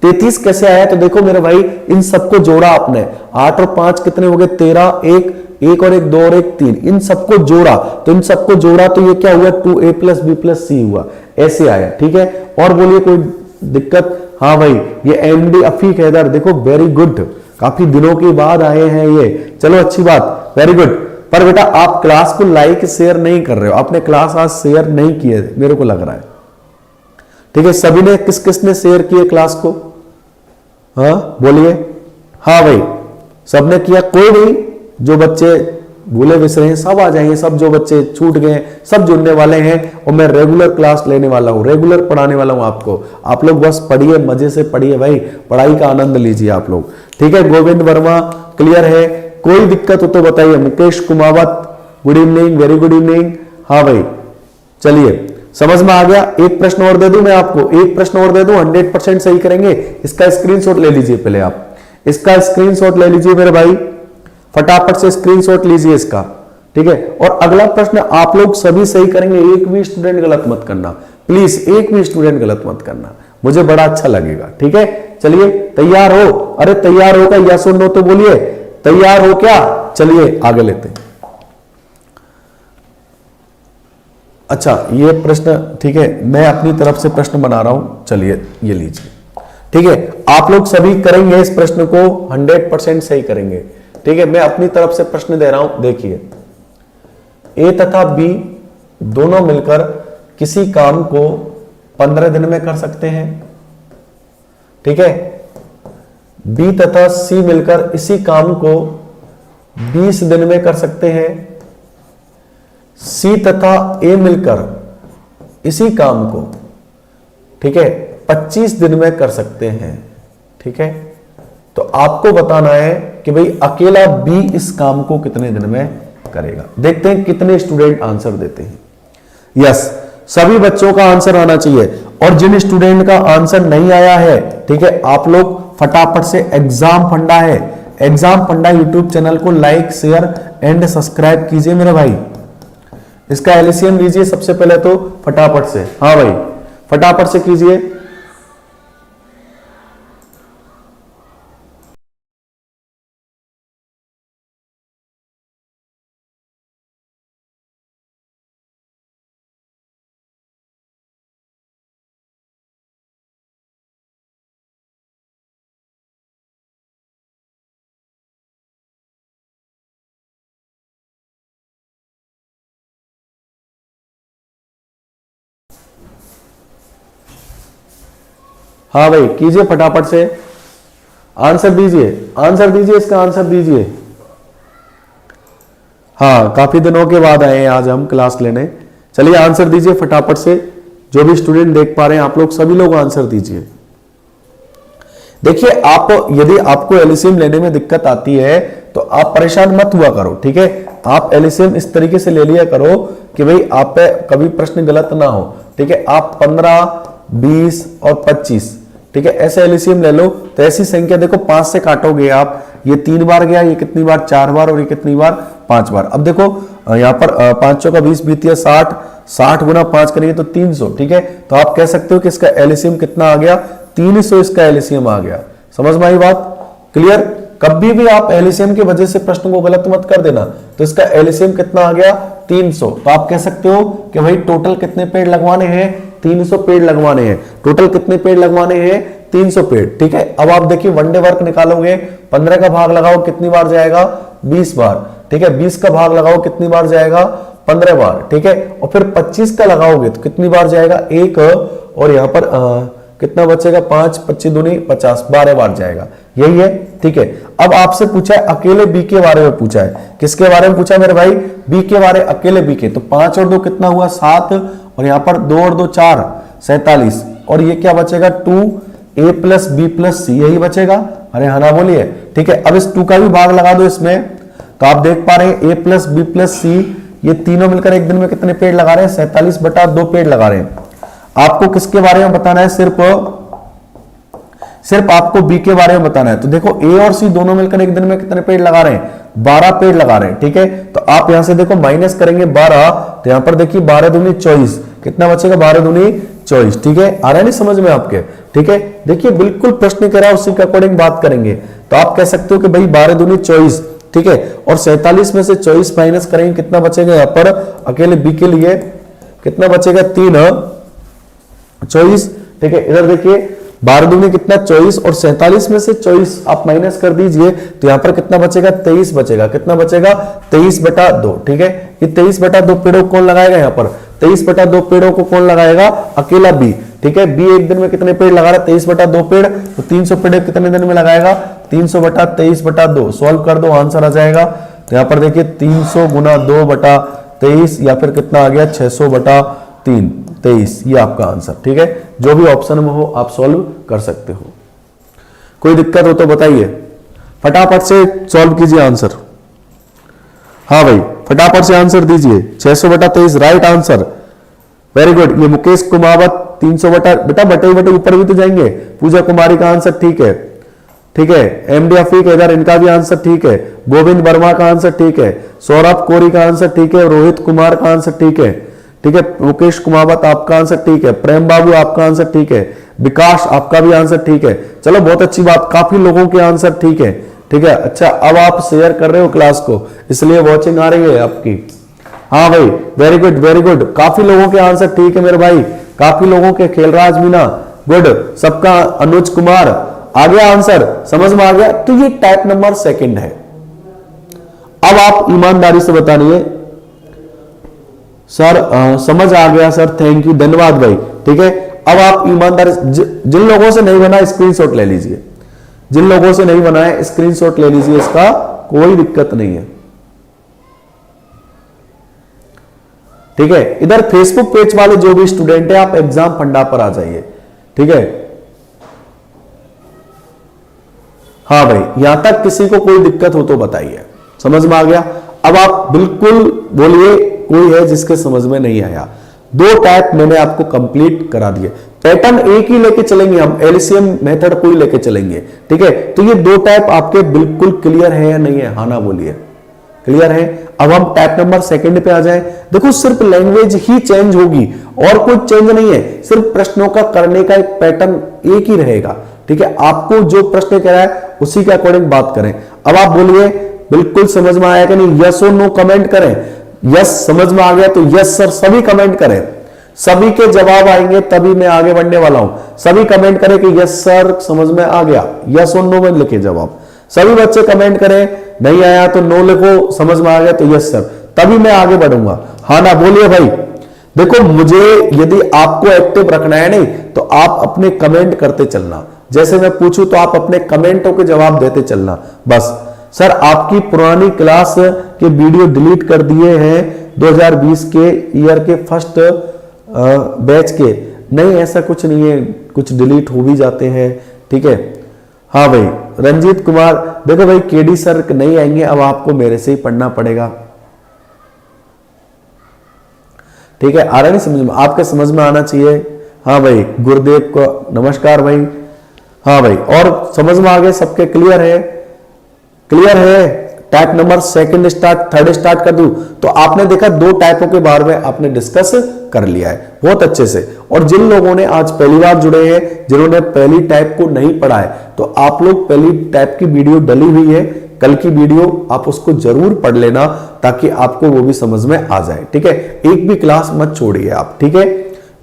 [SPEAKER 1] 33 कैसे आया, तो देखो मेरे भाई, इन सबको जोड़ा आपने, 8 और 5 कितने हो गए, 13, एक और एक 2 और एक 3, इन सबको जोड़ा, तो इन सबको जोड़ा तो ये क्या हुआ, 2a + b + c हुआ, ऐसे आया, ठीक है। और बोलिए कोई दिक्कत, हाँ भाई ये एमडी अफीक हैदर, देखो वेरी गुड, काफी दिनों के बाद आए हैं ये, चलो अच्छी बात, वेरी गुड। पर बेटा आप क्लास को लाइक शेयर नहीं कर रहे हो, आपने क्लास आज शेयर नहीं किए मेरे को लग रहा है, ठीक है। सभी ने किस किसने शेयर किए क्लास को, हाँ बोलिए, हाँ भाई सबने किया, कोई नहीं, जो बच्चे भूले बिसरे हैं सब आ जाएंगे, सब जो बच्चे छूट गए सब जुड़ने वाले हैं, और मैं रेगुलर क्लास लेने वाला हूं, रेगुलर पढ़ाने वाला हूं आपको। आप लोग बस पढ़िए, मजे से पढ़िए भाई, पढ़ाई का आनंद लीजिए आप लोग, ठीक है। गोविंद वर्मा क्लियर है, कोई दिक्कत हो तो बताइए। Mukesh Kumawat good evening, very good evening, हाँ भाई चलिए समझ में आ गया। एक प्रश्न और दे दूं मैं आपको, एक प्रश्न और दे दूं, 100% सही करेंगे। इसका स्क्रीनशॉट ले लीजिए पहले आप, इसका स्क्रीनशॉट ले लीजिए मेरे भाई, फटाफट से स्क्रीनशॉट लीजिए इसका, ठीक है। और अगला प्रश्न आप लोग सभी सही करेंगे, एक भी स्टूडेंट गलत मत करना प्लीज, एक भी स्टूडेंट गलत मत करना, मुझे बड़ा अच्छा लगेगा, ठीक है। चलिए तैयार हो, अरे तैयार होगा, यस और नो तो बोलिए, तैयार हो क्या, चलिए आगे लेते हैं। अच्छा ये प्रश्न, ठीक है, मैं अपनी तरफ से प्रश्न बना रहा हूं, चलिए ये लीजिए, ठीक है। आप लोग सभी करेंगे इस प्रश्न को, 100% सही करेंगे, ठीक है। मैं अपनी तरफ से प्रश्न दे रहा हूं, देखिए ए तथा बी दोनों मिलकर किसी काम को 15 दिन में कर सकते हैं, ठीक है। बी तथा सी मिलकर इसी काम को 20 दिन में कर सकते हैं। सी तथा ए मिलकर इसी काम को, ठीक है, 25 दिन में कर सकते हैं, ठीक है। तो आपको बताना है कि भाई अकेला बी इस काम को कितने दिन में करेगा। देखते हैं कितने स्टूडेंट आंसर देते हैं। यस, सभी बच्चों का आंसर आना चाहिए, और जिन स्टूडेंट का आंसर नहीं आया है, ठीक है, आप लोग फटाफट से एग्जाम फंडा है, एग्जाम फंडा यूट्यूब चैनल को लाइक शेयर एंड सब्सक्राइब कीजिए मेरे भाई। इसका एलसीएम लीजिए सबसे पहले तो फटाफट से, हाँ भाई फटाफट से कीजिए। हाँ भाई कीजिए फटाफट से, आंसर दीजिए, आंसर दीजिए, इसका आंसर दीजिए। हाँ काफी दिनों के बाद आए हैं आज हम क्लास लेने, चलिए आंसर दीजिए फटाफट से। जो भी स्टूडेंट देख पा रहे हैं आप लोग सभी लोग आंसर दीजिए। देखिए आप, यदि आपको एलसीएम लेने में दिक्कत आती है तो आप परेशान मत हुआ करो, ठीक है। आप एलसीएम इस तरीके से ले लिया करो कि भाई आप पे कभी प्रश्न गलत ना हो, ठीक है। आप 15, 20 और 25, ठीक है, ऐसे एलसीएम ले लो। तो ऐसी संख्या देखो 5 से काटोगे आप, ये 3 बार गया, ये कितनी बार 4 बार, और ये कितनी बार 5 बार। अब देखो यहाँ पर 5 चौका 20 बीती है 60, 60 गुना 5 करेंगे तो 300, ठीक है। तो आप कह सकते हो कि इसका एलसीएम कितना आ गया, 300 इसका एलसीएम आ गया। समझ में आई बात, क्लियर। कभी भी आप एलसीएम की वजह से प्रश्न को गलत मत कर देना। तो इसका एलसीएम कितना आ गया 300। तो आप कह सकते हो कि भाई टोटल कितने पेड़ लगवाने हैं, 300 पेड़ लगवाने हैं। टोटल कितने पेड़ लगवाने हैं, 300 पेड़, ठीक है। अब आप देखिए वन डे वर्क निकालोगे, 15 का भाग लगाओ कितनी बार जाएगा, 20 बार। ठीक है। 20 का भाग लगाओ कितनी बार जाएगा, 15 बार, ठीक है। और फिर 25 का लगाओगे तो कितनी बार जाएगा, 1, और यहां पर कितना बचेगा, 5, 25 दूनी 50, 12 बार जाएगा, यही है, ठीक है। अब आपसे पूछा है अकेले बी के बारे में पूछा है, किसके बारे में पूछा है मेरे भाई, बी के बारे, अकेले बी के। तो 5 और 2 कितना हुआ, 7, और यहां पर 2 और 2 4, 47, और ये क्या बचेगा, 2a प्लस बी प्लस सी, यही बचेगा। अरे हाँ ना बोलिए, ठीक है। अब इस 2 का भी भाग लगा दो इसमें, तो आप देख पा रहे हैं a प्लस बी प्लस सी, ये तीनों मिलकर एक दिन में कितने पेड़ लगा रहे हैं, 47/2 पेड़ लगा रहे हैं। आपको किसके बारे में बताना है, सिर्फ आपको बी के बारे में बताना है। तो देखो ए और सी दोनों मिलकर एक दिन में कितने पेड़ लगा रहे हैं, 12 पेड़ लगा रहे हैं, ठीक है। तो आप यहां से देखो माइनस करेंगे 12, तो यहां पर देखिए 12 दूनी 24, कितना बचेगा, 12 दूनी 24, ठीक है। आ रहा है नहीं समझ में आपके, ठीक है। देखिए बिल्कुल प्रश्न कह रहा है, उसी के अकॉर्डिंग बात करेंगे। तो आप कह सकते हो कि भाई 12 दूनी 24, ठीक है। और 47 में से 24 माइनस करेंगे, कितना बचेगा यहां पर अकेले बी के लिए, कितना बचेगा, 3, 24, ठीक है। इधर देखिए 12 दूनी कितना, 24, और 47 में से 24 आप माइनस कर दीजिए, तो यहां पर कितना बचेगा, 23 बचेगा, कितना बचेगा, 23/2, ठीक है। ये 23/2 पेड़ों को कौन लगाएगा, यहां पर 23/2 पेड़ों को कौन लगाएगा, अकेला बी, ठीक है। बी एक दिन में कितने पेड़ लगा रहा है, 23/2 पेड़, तो 300 पेड़ कितने दिन में लगाएगा, 300/23/2, सॉल्व कर दो, आंसर आ जाएगा। तो यहां पर देखिए 300 गुना 2/23, या फिर कितना आ गया, 600/3, 23, ये आपका आंसर, ठीक है। जो भी ऑप्शन में हो आप सॉल्व कर सकते हो। कोई दिक्कत हो तो बताइए, फटाफट से सॉल्व कीजिए आंसर। हाँ भाई फटाफट से आंसर दीजिए, 600/23 राइट आंसर, वेरी गुड। ये मुकेश कुमावत 300 बेटा बटे बटे ऊपर भी तो जाएंगे। पूजा कुमारी का आंसर ठीक है, ठीक है। एमडी अफीक इधर, इनका भी आंसर ठीक है। गोविंद वर्मा का आंसर ठीक है। सौरभ कोरी का आंसर ठीक है। रोहित कुमार का आंसर ठीक है, ठीक है। मुकेश कुमावत आपका आंसर ठीक है। प्रेम बाबू आपका आंसर ठीक है। विकास आपका भी आंसर ठीक है। चलो बहुत अच्छी बात, काफी लोगों के आंसर ठीक है, ठीक है। अच्छा अब आप शेयर कर रहे हो क्लास को, इसलिए वॉचिंग आ रही है आपकी। हाँ भाई वेरी गुड वेरी गुड, काफी लोगों के आंसर ठीक है मेरे भाई, काफी लोगों के। खेलराज मीना गुड, सबका। अनुज कुमार आ गया आंसर, समझ में आ गया। तो ये टाइप नंबर 2 है। अब आप ईमानदारी से बताइए सर समझ आ गया सर, थैंक यू, धन्यवाद भाई, ठीक है। अब आप ईमानदारी, जिन लोगों से नहीं बना स्क्रीनशॉट ले लीजिए, जिन लोगों से नहीं बना है स्क्रीनशॉट ले लीजिए, इसका कोई दिक्कत नहीं है, ठीक है। इधर फेसबुक पेज वाले जो भी स्टूडेंट है आप एग्जाम फंडा पर आ जाइए, ठीक है। हाँ भाई यहां तक किसी को कोई दिक्कत हो तो बताइए, समझ में आ गया। अब आप बिल्कुल बोलिए कोई है जिसके समझ में नहीं आया। 2 टाइप मैंने आपको कंप्लीट करा दिए, पैटर्न एक ही लेके चलेंगे हम, एलसीएम मेथड को ही लेके चलेंगे, ठीक है। तो ये 2 टाइप आपके बिल्कुल क्लियर है या नहीं है, हाँ ना बोलिए, क्लियर है। अब हम टाइप नंबर 2 पे आ जाएं। देखो सिर्फ लैंग्वेज ही चेंज होगी और कोई चेंज नहीं है, सिर्फ प्रश्नों का करने का एक पैटर्न एक ही रहेगा, ठीक है। आपको जो प्रश्न कह रहा है उसी के अकॉर्डिंग बात करें। अब आप बोलिए बिल्कुल समझ में आया कि नहीं, यस और नो कमेंट करें। यस समझ में आ गया तो यस सर सभी कमेंट करें, सभी के जवाब आएंगे तभी मैं आगे बढ़ने वाला हूं। सभी कमेंट करें कि यस सर समझ में आ गया, यस और नो में लिखे जवाब। सभी बच्चे कमेंट करें, नहीं आया तो नो लिखो, समझ में आ गया तो यस सर, तभी मैं आगे बढ़ूंगा। हाँ ना बोलिए भाई। देखो मुझे यदि आपको एक्टिव रखना है नहीं तो आप अपने कमेंट करते चलना, जैसे मैं पूछूं तो आप अपने कमेंटों के जवाब देते चलना बस। सर आपकी पुरानी क्लास के वीडियो डिलीट कर दिए हैं 2020 के ईयर के फर्स्ट बैच के, नहीं ऐसा कुछ नहीं है, कुछ डिलीट हो भी जाते हैं, ठीक है। हाँ भाई रंजीत कुमार, देखो भाई केडी सर नहीं आएंगे, अब आपको मेरे से ही पढ़ना पड़ेगा, ठीक है। आ रहा नहीं समझ में, आपके समझ में आना चाहिए। हाँ भाई गुरुदेव को नमस्कार भाई। हाँ भाई और समझ में आ गए सबके, क्लियर है, क्लियर है। Type number 2 start, 3rd start कर दूं तो आपने देखा 2 टाइपों के बारे में आपने डिस्कस कर लिया है बहुत अच्छे से। और जिन लोगों ने आज पहली बार जुड़े हैं, जिन्होंने पहली टाइप को नहीं पढ़ा है, तो आप लोग पहली टाइप की वीडियो डली हुई है, कल की वीडियो आप उसको जरूर पढ़ लेना ताकि आपको वो भी समझ में आ जाए, ठीक है। एक भी क्लास मत छोड़िए आप, ठीक है।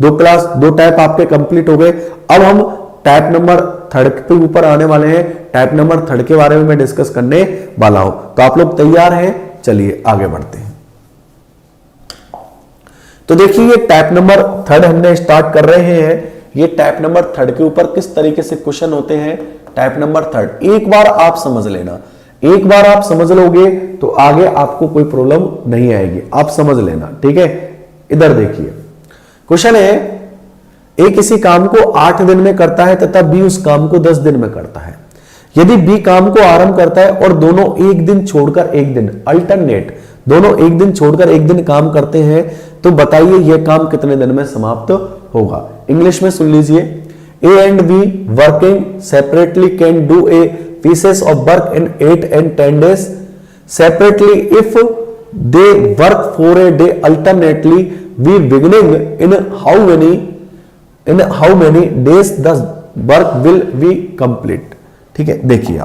[SPEAKER 1] 2 टाइप आपके कंप्लीट हो गए। अब हम टाइप नंबर 3rd पे ऊपर आने वाले हैं। टाइप नंबर 3rd के बारे में मैं डिस्कस करने वाला हूं, तो आप लोग तैयार हैं? चलिए आगे बढ़ते हैं। तो देखिए ये टाइप नंबर 3 हमने स्टार्ट कर रहे हैं। ये टाइप नंबर 3 के ऊपर किस तरीके से क्वेश्चन होते हैं, टाइप नंबर 3 एक बार आप समझ लेना, एक बार आप समझ लोगे तो आगे आपको कोई प्रॉब्लम नहीं आएगी, आप समझ लेना, ठीक है। इधर देखिए क्वेश्चन है, ए किसी काम को 8 दिन में करता है तथा बी उस काम को 10 दिन में करता है। यदि बी काम को आरंभ करता है और दोनों एक दिन छोड़कर एक दिन, अल्टरनेट दोनों एक दिन छोड़कर एक दिन काम करते हैं, तो बताइए यह काम कितने दिन में समाप्त होगा। इंग्लिश में सुन लीजिए, ए and be working separately can do a pieces of work in 8 and 10 days separately if they work for a day alternately, we beginning in how many days the work will be complete। ठीक है, देखिए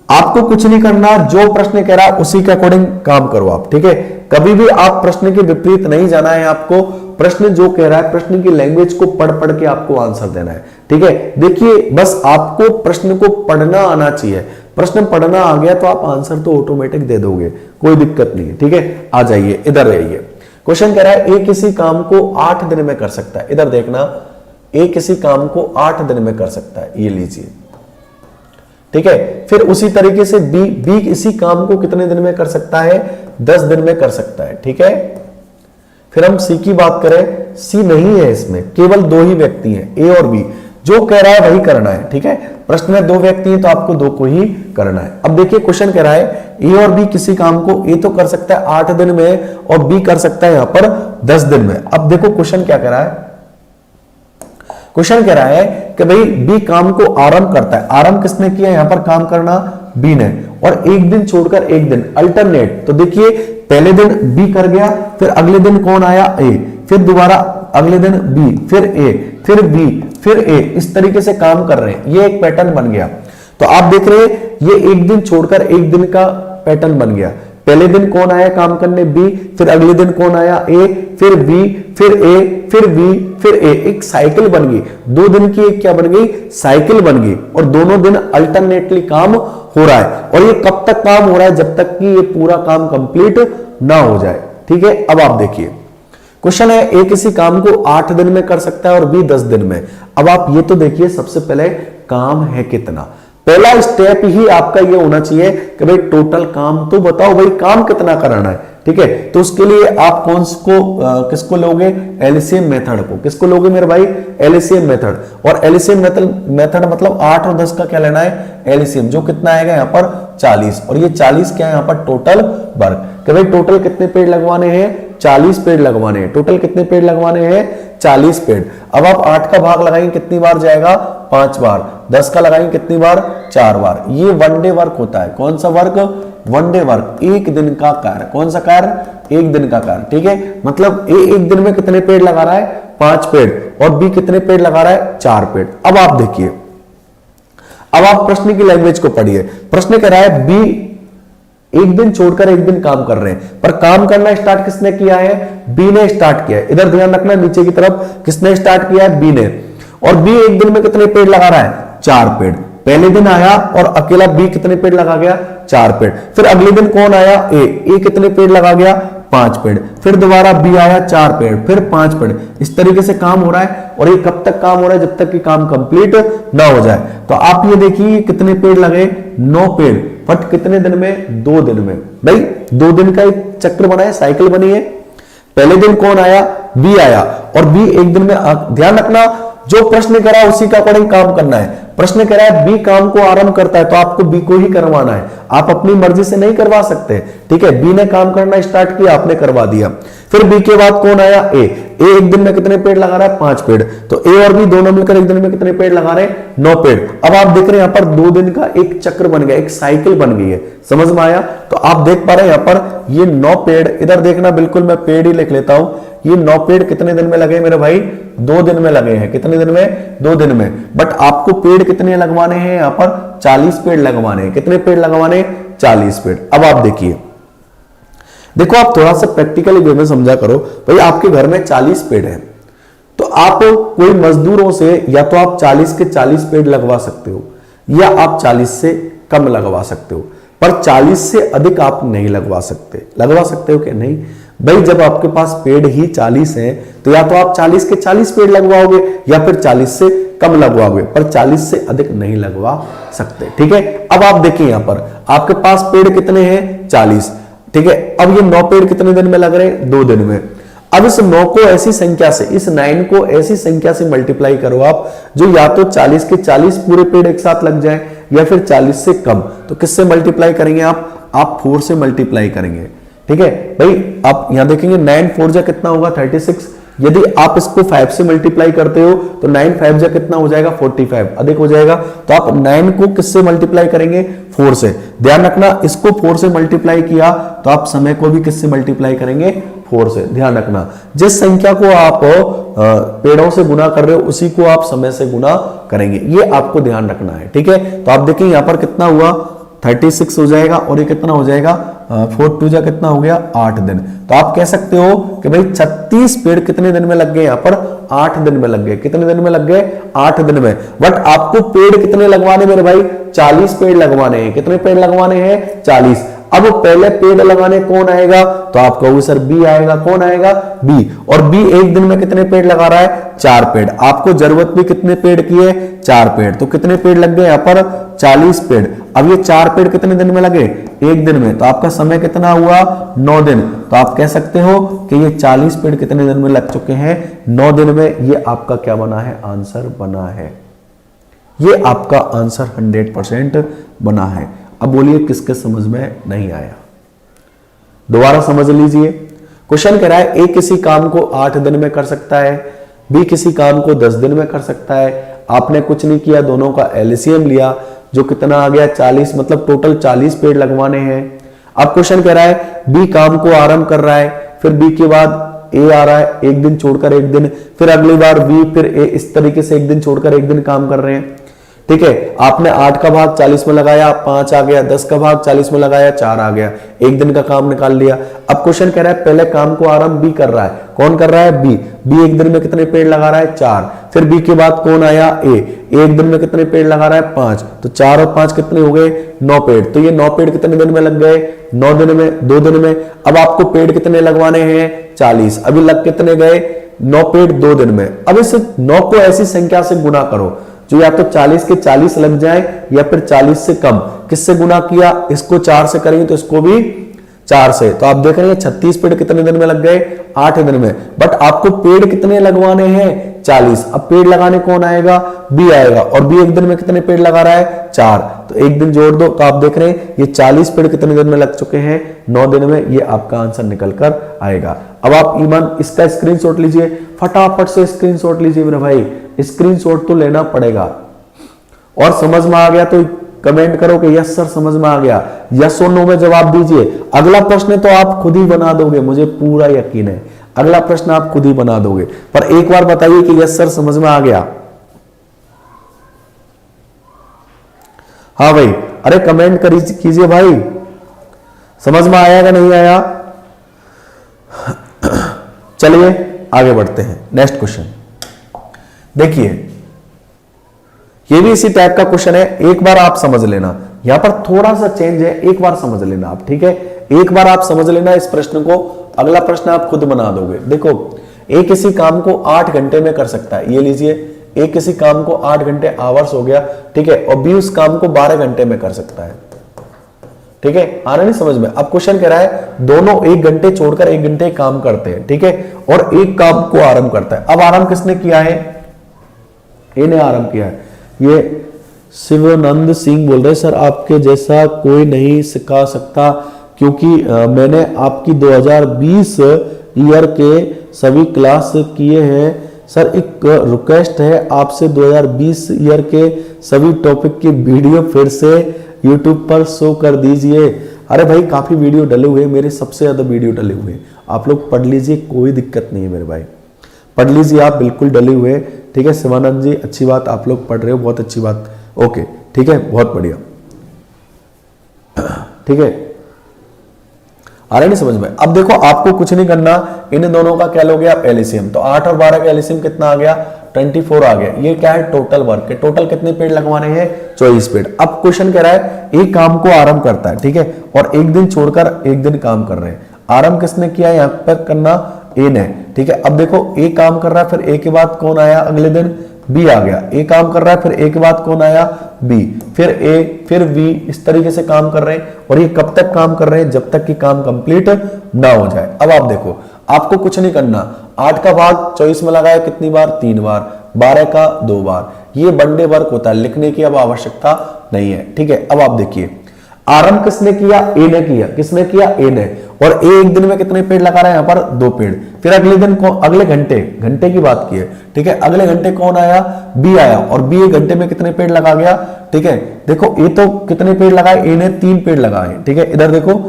[SPEAKER 1] आपको कुछ नहीं करना, जो प्रश्न कह रहा है उसी के अकॉर्डिंग काम करो आप, ठीक है। कभी भी आप प्रश्न के विपरीत नहीं जाना है, आपको प्रश्न जो कह रहा है प्रश्न की लैंग्वेज को पढ़ पढ़ के आपको आंसर देना है, ठीक है। देखिए बस आपको प्रश्न को पढ़ना आना चाहिए, प्रश्न पढ़ना आ गया तो आप आंसर तो ऑटोमेटिक दे दोगे, कोई दिक्कत नहीं है, ठीक है। आ जाइए इधर रहिए, क्वेश्चन कह रहा है ए किसी काम को 8 दिन में कर सकता है। इधर देखना, ए किसी काम को 8 दिन में कर सकता है, ये लीजिए, ठीक है। फिर उसी तरीके से बी इसी काम को कितने दिन में कर सकता है, 10 दिन में कर सकता है, ठीक है। फिर हम सी की बात करें, सी नहीं है, इसमें केवल 2 ही व्यक्ति हैं, ए और बी, जो कह रहा है वही करना है, ठीक है। प्रश्न में 2 व्यक्ति हैं तो आपको 2 को ही करना है। अब देखिए क्वेश्चन कह रहा है ए और बी किसी काम को ए तो कर सकता है 8 दिन में और बी कर सकता है यहां पर 10 दिन में। अब देखो क्वेश्चन क्या कह रहा है, क्वेश्चन कह रहा है कि भाई बी काम को आरंभ करता है, आरंभ किसने किया, यहां पर काम करना बी ने, और एक दिन छोड़कर एक दिन, अल्टरनेट। तो देखिए पहले दिन बी कर गया, फिर अगले दिन कौन आया, ए, फिर दोबारा अगले दिन बी, फिर ए, फिर बी, फिर ए, इस तरीके से काम कर रहे हैं, ये एक पैटर्न बन गया। तो आप देख रहे हैं ये एक दिन छोड़कर एक दिन का पैटर्न बन गया। पहले दिन कौन आया काम करने, बी, फिर अगले दिन कौन आया, ए, फिर बी, फिर ए, फिर बी, फिर ए, एक साइकिल बन गई। 2 दिन की एक क्या बन गई, साइकिल बन गई, और दोनों दिन अल्टरनेटली काम हो रहा है। और ये कब तक काम हो रहा है, जब तक कि ये पूरा काम कंप्लीट ना हो जाए, ठीक है। अब आप देखिए क्वेश्चन है ए किसी काम को 8 दिन में कर सकता है और बी 10 दिन में। अब आप ये तो देखिए सबसे पहले काम है कितना, पहला स्टेप ही आपका ये होना चाहिए कि भाई टोटल काम तो बताओ, भाई काम कितना कराना है, ठीक है। तो उसके लिए आप किसको लोगे, एलसीएम मेथड को, किसको लोगे मेरे भाई, एलसीएम मेथड। और एलसीएम मेथड मतलब 8 और 10 का क्या लेना है, एलसीएम, जो कितना आएगा यहाँ पर 40, और ये 40 क्या है यहाँ पर टोटल वर्क, कि भाई टोटल कितने पेड़ लगवाने हैं, 40 पेड़ लगवाने हैं, टोटल कितने पेड़ लगवाने हैं, 40 पेड़। अब आप 8 का भाग लगाएंगे कितनी बार जाएगा, 5 बार, 10 का लगाएंगे कितनी बार, 4 बार। ये 1 डे वर्क होता है, कौन सा वर्क, 1 डे वर्क, एक दिन का कार्य, कौन सा कार्य, एक दिन का कार्य, ठीक है। मतलब ए एक दिन में कितने पेड़ लगा रहा है, 5 पेड़, और बी कितने पेड़ लगा रहा है, 4 पेड़। अब आप देखिए, अब आप प्रश्न की लैंग्वेज को पढ़िए। प्रश्न कह रहा है बी एक दिन छोड़कर एक दिन काम कर रहे हैं, पर काम करना स्टार्ट किसने किया है, बी ने स्टार्ट किया है। इधर ध्यान रखना, नीचे की तरफ किसने स्टार्ट किया है, बी ने। और बी एक दिन में कितने पेड़ लगा रहा है, 4 पेड़। पहले दिन आया और अकेला बी कितने पेड़ लगा गया, 4 पेड़। फिर अगले दिन कौन आया, ए कितने पेड़ लगा गया, 5 पेड़। फिर दोबारा बी आया, 4 पेड़, फिर 5 पेड़। इस तरीके से काम हो रहा है, और ये कब तक काम हो रहा है, जब तक कि काम कंप्लीट ना हो जाए। तो आप ये देखिए कितने पेड़ लगे, 9 पेड़, बट कितने दिन में, 2 दिन में। भाई 2 दिन का एक चक्र बना है, साइकिल बनी है। पहले दिन कौन आया, बी आया, और बी एक दिन में, ध्यान रखना जो प्रश्न करा है उसी का अकॉर्डिंग काम करना है। प्रश्न कह रहा है बी काम को आरंभ करता है, तो आपको बी को ही करवाना है, आप अपनी मर्जी से नहीं करवा सकते, ठीक है। बी ने काम करना स्टार्ट किया, आपने करवा दिया। फिर बी के बाद कौन आया, ए एक दिन में कितने पेड़ लगा रहा है, 5 पेड़। तो ए और बी दोनों मिलकर एक दिन में कितने पेड़ लगा रहे हैं, 9 पेड़। अब आप देख रहे हैं यहाँ पर 2 दिन का एक चक्र बन गया, एक साइकिल बन गई है, समझ में आया। तो आप देख पा रहे हैं यहाँ पर ये 9 पेड़, इधर देखना बिल्कुल मैं पेड़ ही लिख लेता हूं। ये 9 पेड़ कितने दिन में लगे मेरे भाई, 2 दिन में लगे हैं। कितने दिन में, 2 दिन में। बट आपको पेड़ कितने लगवाने हैं, यहाँ पर 40 पेड़ लगवाने हैं। कितने पेड़ लगवाने, 40 पेड़। अब आप देखिए, देखो आप थोड़ा सा प्रैक्टिकली वे में समझा करो। भाई आपके घर में 40 पेड़ हैं, तो आप कोई मजदूरों से या तो आप 40 के 40 पेड़ लगवा सकते हो, या आप 40 से कम लगवा सकते हो। पर 40 से अधिक आप नहीं लगवा सकते। लगवा सकते हो कि नहीं भाई? जब आपके पास पेड़ ही 40 हैं तो या तो आप 40 के 40 पेड़ लगवाओगे या फिर 40 से कम लगवाओगे, पर 40 से अधिक नहीं लगवा सकते। ठीक है, अब आप देखिए यहां पर आपके पास पेड़ कितने हैं? 40। ठीक है, अब ये 9 पेड़ कितने दिन में लग रहे हैं? 2 दिन में। अब इस 9 को ऐसी संख्या से, इस 9 को ऐसी संख्या से मल्टीप्लाई करो आप जो या तो 40 के 40 पूरे पेड़ एक साथ लग जाए या फिर 40 से कम। तो किससे मल्टीप्लाई करेंगे आप 4 से मल्टीप्लाई करेंगे। ठीक है भाई, आप यहां देखेंगे 9 4 जा कितना होगा? 36। यदि आप इसको 5 से मल्टीप्लाई करते हो तो 9 5 जा कितना हो जाएगा? 45, अधिक हो जाएगा। तो आप 9 को किससे मल्टीप्लाई करेंगे? 4 से। ध्यान रखना, इसको 4 से मल्टीप्लाई किया तो आप समय को भी किससे मल्टीप्लाई करेंगे? 4 से। ध्यान रखना, जिस संख्या को आप पेड़ों से गुना कर रहे हो उसी को आप समय से गुना करेंगे, ये आपको ध्यान रखना है। ठीक है, तो आप देखिए यहां पर कितना हुआ? 36 हो जाएगा और ये कितना हो जाएगा? 4 2 जा कितना हो गया? 8 दिन। तो आप कह सकते हो कि भाई 36 पेड़ कितने दिन में लग गए? यहां पर 8 दिन में लग गए। कितने दिन में लग गए? 8 दिन में। बट आपको पेड़ कितने लगवाने मेरे भाई? 40 पेड़ लगवाने हैं। कितने पेड़ लगवाने हैं? 40। अब पहले पेड़ लगाने कौन आएगा? तो आप कहोगे सर बी आएगा। कौन आएगा? बी। और बी एक दिन में कितने पेड़ लगा रहा है? 4 पेड़। आपको जरूरत भी कितने पेड़ की है? 4 पेड़। तो कितने पेड़ लग गए यहां पर? 40 पेड़। अब ये 4 पेड़ कितने दिन में लगे? एक दिन में। तो आपका समय कितना हुआ? 9 दिन। तो आप कह सकते हो कि ये 40 पेड़ कितने दिन में लग चुके हैं? 9 दिन में। ये आपका क्या बना है? आंसर बना है। ये आपका आंसर 100% बना है। अब बोलिए किसके समझ में नहीं आया? दोबारा समझ लीजिए। क्वेश्चन कह रहा है ए किसी काम को 8 दिन में कर सकता है, बी किसी काम को 10 दिन में कर सकता है। आपने कुछ नहीं किया, दोनों का एलसीएम लिया जो कितना आ गया? 40। मतलब टोटल 40 पेड़ लगवाने हैं। अब क्वेश्चन कह रहा है बी काम को आरंभ कर रहा है, फिर बी के बाद ए आ रहा है, एक दिन छोड़कर एक दिन, फिर अगली बार बी, फिर ए, इस तरीके से एक दिन छोड़कर एक दिन काम कर रहे हैं। ठीक है, आपने 8 का भाग 40 में लगाया, 5 आ गया, 10 का भाग 40 में लगाया, 4 आ गया, एक दिन का काम निकाल लिया। अब क्वेश्चन कह रहा है पहले काम को आरंभ बी कर रहा है। कौन कर रहा है? बी। बी एक दिन में कितने पेड़ लगा रहा है? 4। फिर बी के बाद कौन आया? ए। एक दिन में कितने पेड़ लगा रहा है? 5। तो 4 और 5 कितने हो गए? 9 पेड़। तो ये 9 पेड़ कितने दिन में लग गए? 9 दिन में, 2 दिन में। अब आपको पेड़ कितने लगवाने हैं? 40। अभी लग कितने गए? 9 पेड़ 2 दिन में। अब इस 9 को ऐसी संख्या से गुना करो जो या तो 40 के 40 लग जाए या फिर 40 से कम। किससे गुना किया? इसको 4 से करेंगे तो इसको भी 4 से। तो आप देख रहे हैं 36 पेड़ कितने दिन में लग गए? 8 दिन में। बट आपको पेड़ कितने लगवाने हैं? 40। अब पेड़ लगाने कौन आएगा? बी आएगा। और बी एक दिन में कितने पेड़ लगा रहा है? 4। तो एक दिन जोड़ दो तो आप देख रहे हैं ये 40 पेड़ कितने दिन में लग चुके हैं? 9 दिन में। ये आपका आंसर निकल कर आएगा। अब आप ईमान इसका स्क्रीनशॉट लीजिए, फटाफट से स्क्रीनशॉट लीजिए मेरे भाई, स्क्रीनशॉट तो लेना पड़ेगा। और समझ में आ गया तो कमेंट करो कि यस सर समझ में आ गया, यस और नो में जवाब दीजिए। अगला प्रश्न तो आप खुद ही बना दोगे, मुझे पूरा यकीन है। अगला प्रश्न आप खुद ही बना दोगे, पर एक बार बताइए कि यस सर समझ में आ गया। हाँ भाई, अरे कमेंट कीजिए भाई, समझ में आया या नहीं आया? चलिए आगे बढ़ते हैं। नेक्स्ट क्वेश्चन देखिए, ये भी इसी टाइप का क्वेश्चन है। एक बार आप समझ लेना, यहां पर थोड़ा सा चेंज है, एक बार समझ लेना आप। ठीक है, एक बार आप समझ लेना इस प्रश्न को, अगला प्रश्न आप खुद बना दोगे। देखो, एक किसी काम को 8 घंटे में कर सकता है, ये लीजिए, एक किसी काम को 8 घंटे आवर्स हो गया। ठीक है, और बी उस काम को 12 घंटे में कर सकता है। ठीक है, आ रहा नहीं समझ में? अब क्वेश्चन कह रहा है दोनों 1 घंटे छोड़कर 1 घंटे काम करते हैं। ठीक है, और एक काम को आरंभ करता है। अब आरंभ किसने किया है? ए ने आरंभ किया है। ये शिवानंद सिंह बोल रहे सर आपके जैसा कोई नहीं सिखा सकता, क्योंकि मैंने आपकी 2020 ईयर के सभी क्लास किए हैं सर। एक रिक्वेस्ट है आपसे, 2020 ईयर के सभी टॉपिक की वीडियो फिर से YouTube पर शो कर दीजिए। अरे भाई, काफी वीडियो डले हुए, मेरे सबसे ज्यादा वीडियो डले हुए, आप लोग पढ़ लीजिए, कोई दिक्कत नहीं है मेरे भाई, पढ़ लीजिए आप, बिल्कुल डले हुए। ठीक है शिवानंद जी, अच्छी बात, आप लोग पढ़ रहे हो, बहुत अच्छी बात। ओके, ठीक है, बहुत बढ़िया। ठीक है, आ रहा नहीं समझ में? अब देखो, आपको कुछ नहीं करना, इन दोनों का क्या लोगे आप? एलसीएम। तो 8 और 12 का एलसीएम कितना आ गया? 24 आ गया। ये क्या है, टोटल वर्क है। टोटल कितने पेड़ लगवाने हैं, 24 पेड़। अब क्वेश्चन कह रहा है एक काम को आरंभ करता है, ठीक है, और एक दिन छोड़कर एक दिन काम कर रहे हैं। आरंभ किसने किया, यहाँ पर करना ए ने, ठीक है। अब देखो ए काम कर रहा है, फिर ए के बाद कौन आया, अगले दिन बी आ गया। ए काम कर रहा है, फिर ए के बाद कौन आया, बी, फिर ए, फिर बी, इस तरीके से काम कर रहे हैं। और ये कब तक काम कर रहे हैं, जब तक कि काम कंप्लीट ना हो जाए। अब आप देखो, आपको कुछ नहीं करना, 8 का भाग 24 में लगाया कितनी बार, 3 बार, 12 का 2 बार। ये वनडे वर्क होता है, लिखने की अब आवश्यकता नहीं है, ठीक है। अब आप देखिए आरंभ किसने किया, ए ने किया। किसने किया, ए ने। और ए एक दिन में कितने पेड़ लगा रहा है, यहां पर 2 पेड़। फिर अगले दिन अगले घंटे की बात की है, ठीक है। अगले घंटे कौन आया, बी आया, और बी एक घंटे में कितने पेड़ लगा गया, ठीक है। देखो ए तो कितने पेड़ लगाए, ए ने 3 पेड़ लगाए, ठीक है। इधर देखो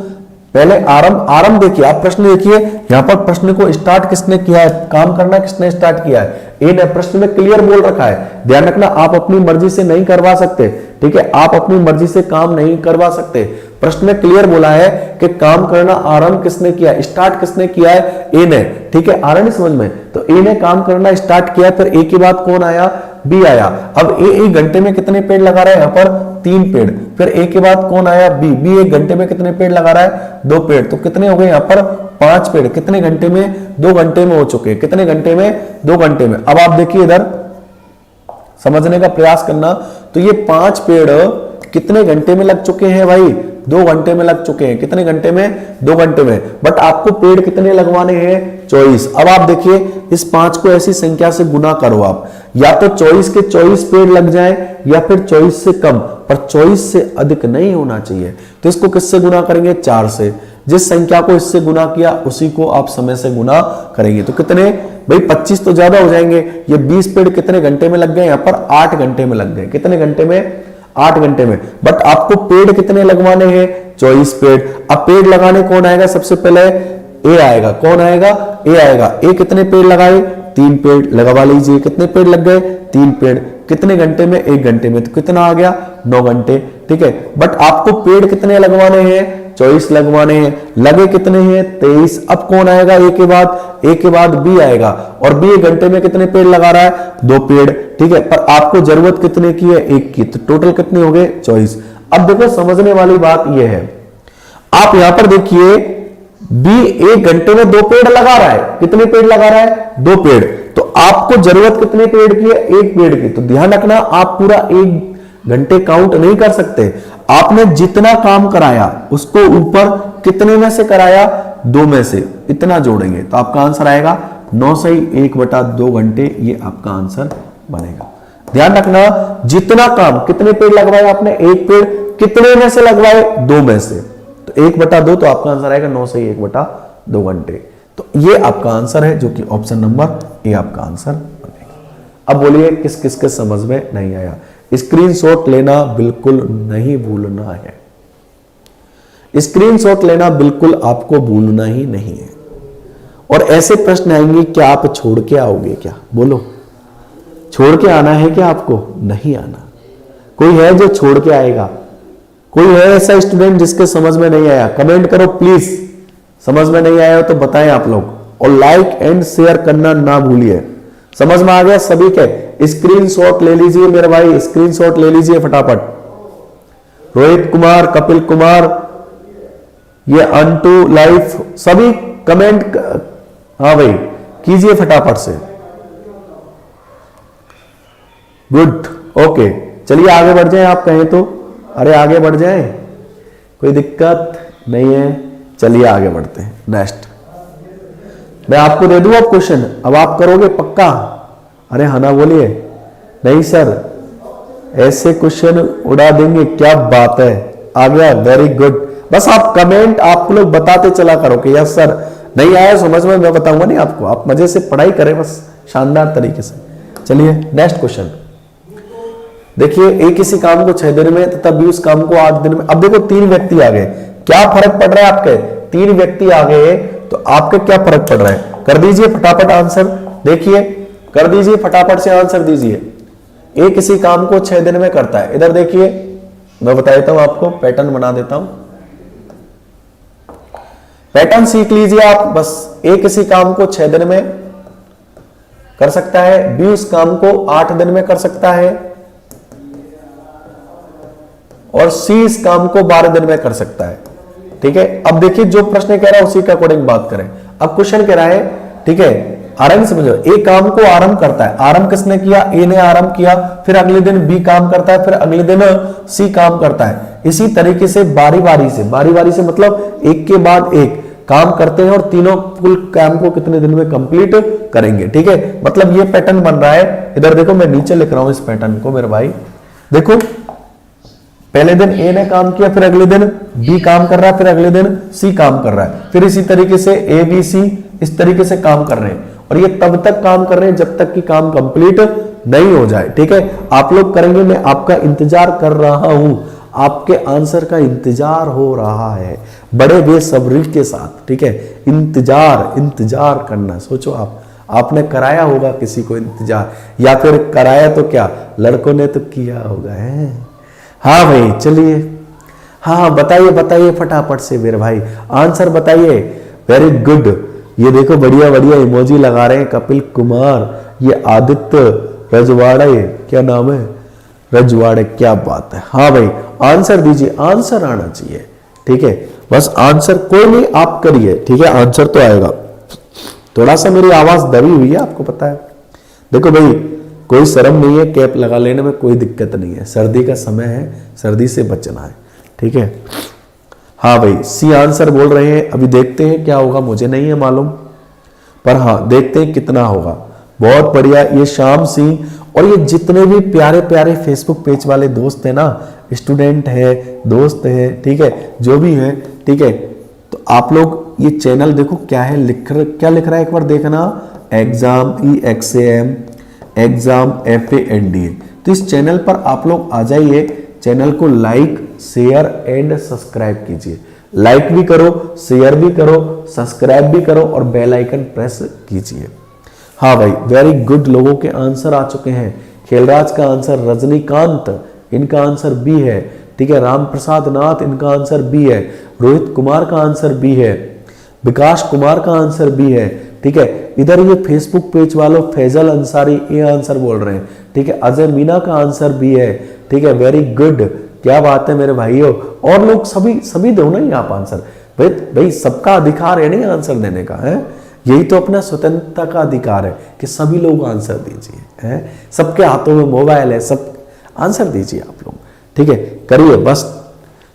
[SPEAKER 1] पहले आरंभ देखिए, आप प्रश्न देखिए, यहां पर प्रश्न को स्टार्ट किसने किया है, काम करना किसने स्टार्ट किया है, ए ने। प्रश्न में क्लियर बोल रखा है, ध्यान रखना, आप अपनी मर्जी से नहीं करवा सकते, ठीक है। आप अपनी मर्जी से काम नहीं करवा सकते। प्रश्न में क्लियर बोला है कि काम करना आरंभ किसने किया, स्टार्ट किसने किया है, ए ने, ठीक है। आ रहा नहीं समझ में, तो ए ने काम करना स्टार्ट किया, फिर ए के बाद कौन आया, बी आया। अब ए एक घंटे में कितने पेड़ लगा रहा है, यहां पर 3 पेड़। फिर ए के बाद कौन आया, बी, बी एक घंटे में कितने पेड़ लगा रहा है, 2 पेड़। तो कितने हो गए यहां पर, 5 पेड़। कितने घंटे में, 2 घंटे में हो चुके। कितने घंटे में, 2 घंटे में। अब आप देखिए इधर समझने का प्रयास करना, तो ये 5 पेड़ कितने घंटे में लग चुके हैं भाई, 2 घंटे में लग चुके हैं। कितने घंटे में, 2 घंटे में। बट आपको पेड़ कितने लगवाने हैं, 24। अब आप देखिए इस 5 को ऐसी संख्या से गुना करो आप, या तो 24 के 24 पेड़ लग जाए, या फिर 24 से कम, पर 24 से अधिक नहीं होना चाहिए। तो इसको किससे गुना करेंगे, 4 से। जिस संख्या को इससे गुना किया उसी को आप समय से गुना करेंगे। तो कितने भाई, 25 तो ज्यादा हो जाएंगे। ये 20 पेड़ कितने घंटे में लग गए, यहां पर 8 घंटे में लग गए। कितने घंटे में, 8 घंटे में। बट आपको पेड़ कितने लगवाने हैं, 24 पेड़। अब पेड़ लगाने कौन आएगा, सबसे पहले ए आएगा। कौन आएगा, ए आएगा। ए कितने पेड़ लगाए, 3 पेड़ लगवा लीजिए। कितने पेड़ लग गए, 3 पेड़। कितने घंटे में, 1 घंटे में। तो कितना आ गया, 9 घंटे, ठीक है। बट आपको पेड़ कितने लगवाने हैं, 24 लगवाने हैं। लगे कितने हैं, 23। अब कौन आएगा, ए के बाद बी आएगा, और बी 1 घंटे में कितने पेड़ लगा रहा है, 2 पेड़, ठीक है। पर आपको जरूरत कितने की है, 1 की। तो टोटल कितने हो गए, 24। अब देखो समझने वाली बात यह है, आप यहां पर देखिए बी 1 घंटे में 2 पेड़ लगा रहा है। कितने पेड़ लगा रहा है, 2 पेड़। तो आपको जरूरत कितने पेड़ की है, 1 पेड़ की। तो ध्यान रखना, आप पूरा 1 घंटे काउंट नहीं कर सकते। आपने जितना काम कराया उसको ऊपर कितने में से कराया, 2 में से, इतना जोड़ेंगे तो आपका आंसर आएगा 9 सही 1/2 घंटे। ये आपका आंसर बनेगा। ध्यान रखना, जितना काम, कितने पेड़ लगवाए आपने, 1 पेड़। कितने में से लगवाए, 2 में से। तो 1/2, तो आपका आंसर आएगा 9 सही 1/2 घंटे। तो ये आपका आंसर है, जो कि ऑप्शन नंबर ए आपका आंसर बनेगा। अब बोलिए किस किस के समझ में नहीं आया। स्क्रीनशॉट लेना बिल्कुल नहीं भूलना है। स्क्रीनशॉट लेना बिल्कुल आपको भूलना ही नहीं है। और ऐसे प्रश्न आएंगे, क्या आप छोड़ के आओगे, क्या बोलो, छोड़ के आना है क्या आपको, नहीं आना। कोई है जो छोड़ के आएगा, कोई है ऐसा स्टूडेंट जिसके समझ में नहीं आया, कमेंट करो प्लीज। समझ में नहीं आया तो बताएं आप लोग, और लाइक एंड शेयर करना ना भूलिए। समझ में आ गया सभी के, स्क्रीनशॉट ले लीजिए मेरे भाई, स्क्रीनशॉट ले लीजिए फटाफट। रोहित कुमार, कपिल कुमार, ये अंटू लाइफ, सभी कमेंट, हाँ भाई कीजिए फटाफट से। गुड, ओके, चलिए आगे बढ़ जाएं। आप कहें तो, अरे आगे बढ़ जाएं, कोई दिक्कत नहीं है। चलिए आगे बढ़ते हैं। नेक्स्ट मैं आपको दे दूं अब क्वेश्चन, अब आप करोगे पक्का। अरे हाँ ना बोलिए, नहीं सर ऐसे क्वेश्चन उड़ा देंगे, क्या बात है, आ गया, वेरी गुड। बस आप कमेंट आप लोग बताते चला करो कि यस सर, नहीं आया समझ में, मैं बताऊंगा नहीं आपको, आप मजे से पढ़ाई करें बस शानदार तरीके से। चलिए नेक्स्ट क्वेश्चन देखिए, एक किसी काम को 6 दिन में तथा 20 काम को 8 दिन में। अब देखो 3 व्यक्ति आ गए, क्या फर्क पड़ रहा है आपके, 3 व्यक्ति आ गए तो आपके क्या फर्क पड़ रहा है, कर दीजिए फटाफट आंसर। देखिए कर दीजिए फटाफट से आंसर दीजिए। एक किसी काम को 6 दिन में करता है, इधर देखिए मैं बता देता हूं आपको, पैटर्न बना देता हूं, पैटर्न सीख लीजिए आप बस। एक किसी काम को 6 दिन में कर सकता है, बी उस काम को 8 दिन में कर सकता है, और सी इस काम को 12 दिन में कर सकता है। ठीक है, अब देखिए जो प्रश्न कह रहा है उसी के अकॉर्डिंग बात करें। अब क्वेश्चन कह रहा है, ठीक है, आरंभ समझो, ए काम को आरंभ करता है, आरंभ किसने किया, ए ने आरंभ किया, फिर अगले दिन बी काम करता है, फिर अगले दिन सी काम करता है। इसी तरीके से बारी बारी से मतलब एक के बाद एक काम करते हैं और तीनों कुल काम को कितने दिन में कंप्लीट करेंगे। ठीक है, मतलब ये पैटर्न बन रहा है। इधर देखो मैं नीचे लिख रहा हूं इस पैटर्न को मेरे भाई, देखो पहले दिन ए ने काम किया, फिर अगले दिन बी काम कर रहा है, फिर अगले दिन सी काम कर रहा है, फिर इसी तरीके से ए बी सी इस तरीके से काम कर रहे हैं, और ये तब तक काम कर रहे हैं जब तक कि काम कंप्लीट नहीं हो जाए। ठीक है, आप लोग करेंगे, मैं आपका इंतजार कर रहा हूं, आपके आंसर का इंतजार हो रहा है बड़े बेसब्री के साथ। ठीक है, इंतजार करना, सोचो आपने कराया होगा किसी को इंतजार, या फिर कराया तो क्या लड़कों ने तो किया होगा है। हाँ भाई चलिए, हाँ बताइए फटाफट से मेरे भाई आंसर बताइए। वेरी गुड, ये देखो बढ़िया इमोजी लगा रहे हैं कपिल कुमार, ये आदित्य रजवाड़े, क्या नाम है, रजवाड़े, क्या बात है। हाँ भाई आंसर दीजिए, आंसर आना चाहिए। ठीक है, बस आंसर कोई नहीं आप करिए। ठीक है, आंसर तो आएगा। थोड़ा सा मेरी आवाज दबी हुई है, आपको पता है। देखो भाई कोई शर्म नहीं है, कैप लगा लेने में कोई दिक्कत नहीं है, सर्दी का समय है, सर्दी से बचना है। ठीक है, हाँ भाई सी आंसर बोल रहे हैं। अभी देखते हैं क्या होगा, मुझे नहीं है मालूम, पर हाँ देखते हैं कितना होगा। बहुत बढ़िया, ये शाम सी, और ये जितने भी प्यारे प्यारे फेसबुक पेज वाले दोस्त हैं ना, स्टूडेंट है, दोस्त है, ठीक है, जो भी है, ठीक है, तो आप लोग ये चैनल देखो क्या है, क्या लिख रहा है एक बार देखना, एग्जाम EXAM एग्जाम FANDA। तो इस चैनल पर आप लोग आ जाइए, चैनल को लाइक शेयर एंड सब्सक्राइब कीजिए। लाइक भी करो, शेयर भी करो, सब्सक्राइब भी करो और बेल आइकन प्रेस कीजिए। हाँ भाई वेरी गुड, लोगों के आंसर आ चुके हैं। खेलराज का आंसर रजनीकांत, इनका आंसर बी है। ठीक है, राम प्रसाद नाथ, इनका आंसर बी है। रोहित कुमार का आंसर बी है। विकास कुमार का आंसर बी है। ठीक है, इधर ये फेसबुक पेज वालों फैजल अंसारी ये आंसर बोल रहे हैं। ठीक है, अजय मीना का आंसर बी है। ठीक है, वेरी गुड, क्या बात है मेरे भाइयों। और लोग सभी दो ना ही आप आंसर, भाई सबका अधिकार है नहीं आंसर देने का, है यही तो अपना स्वतंत्रता का अधिकार है कि सभी लोग आंसर दीजिए, है सबके हाथों में मोबाइल है, सब आंसर दीजिए आप लोग। ठीक है, करिए बस।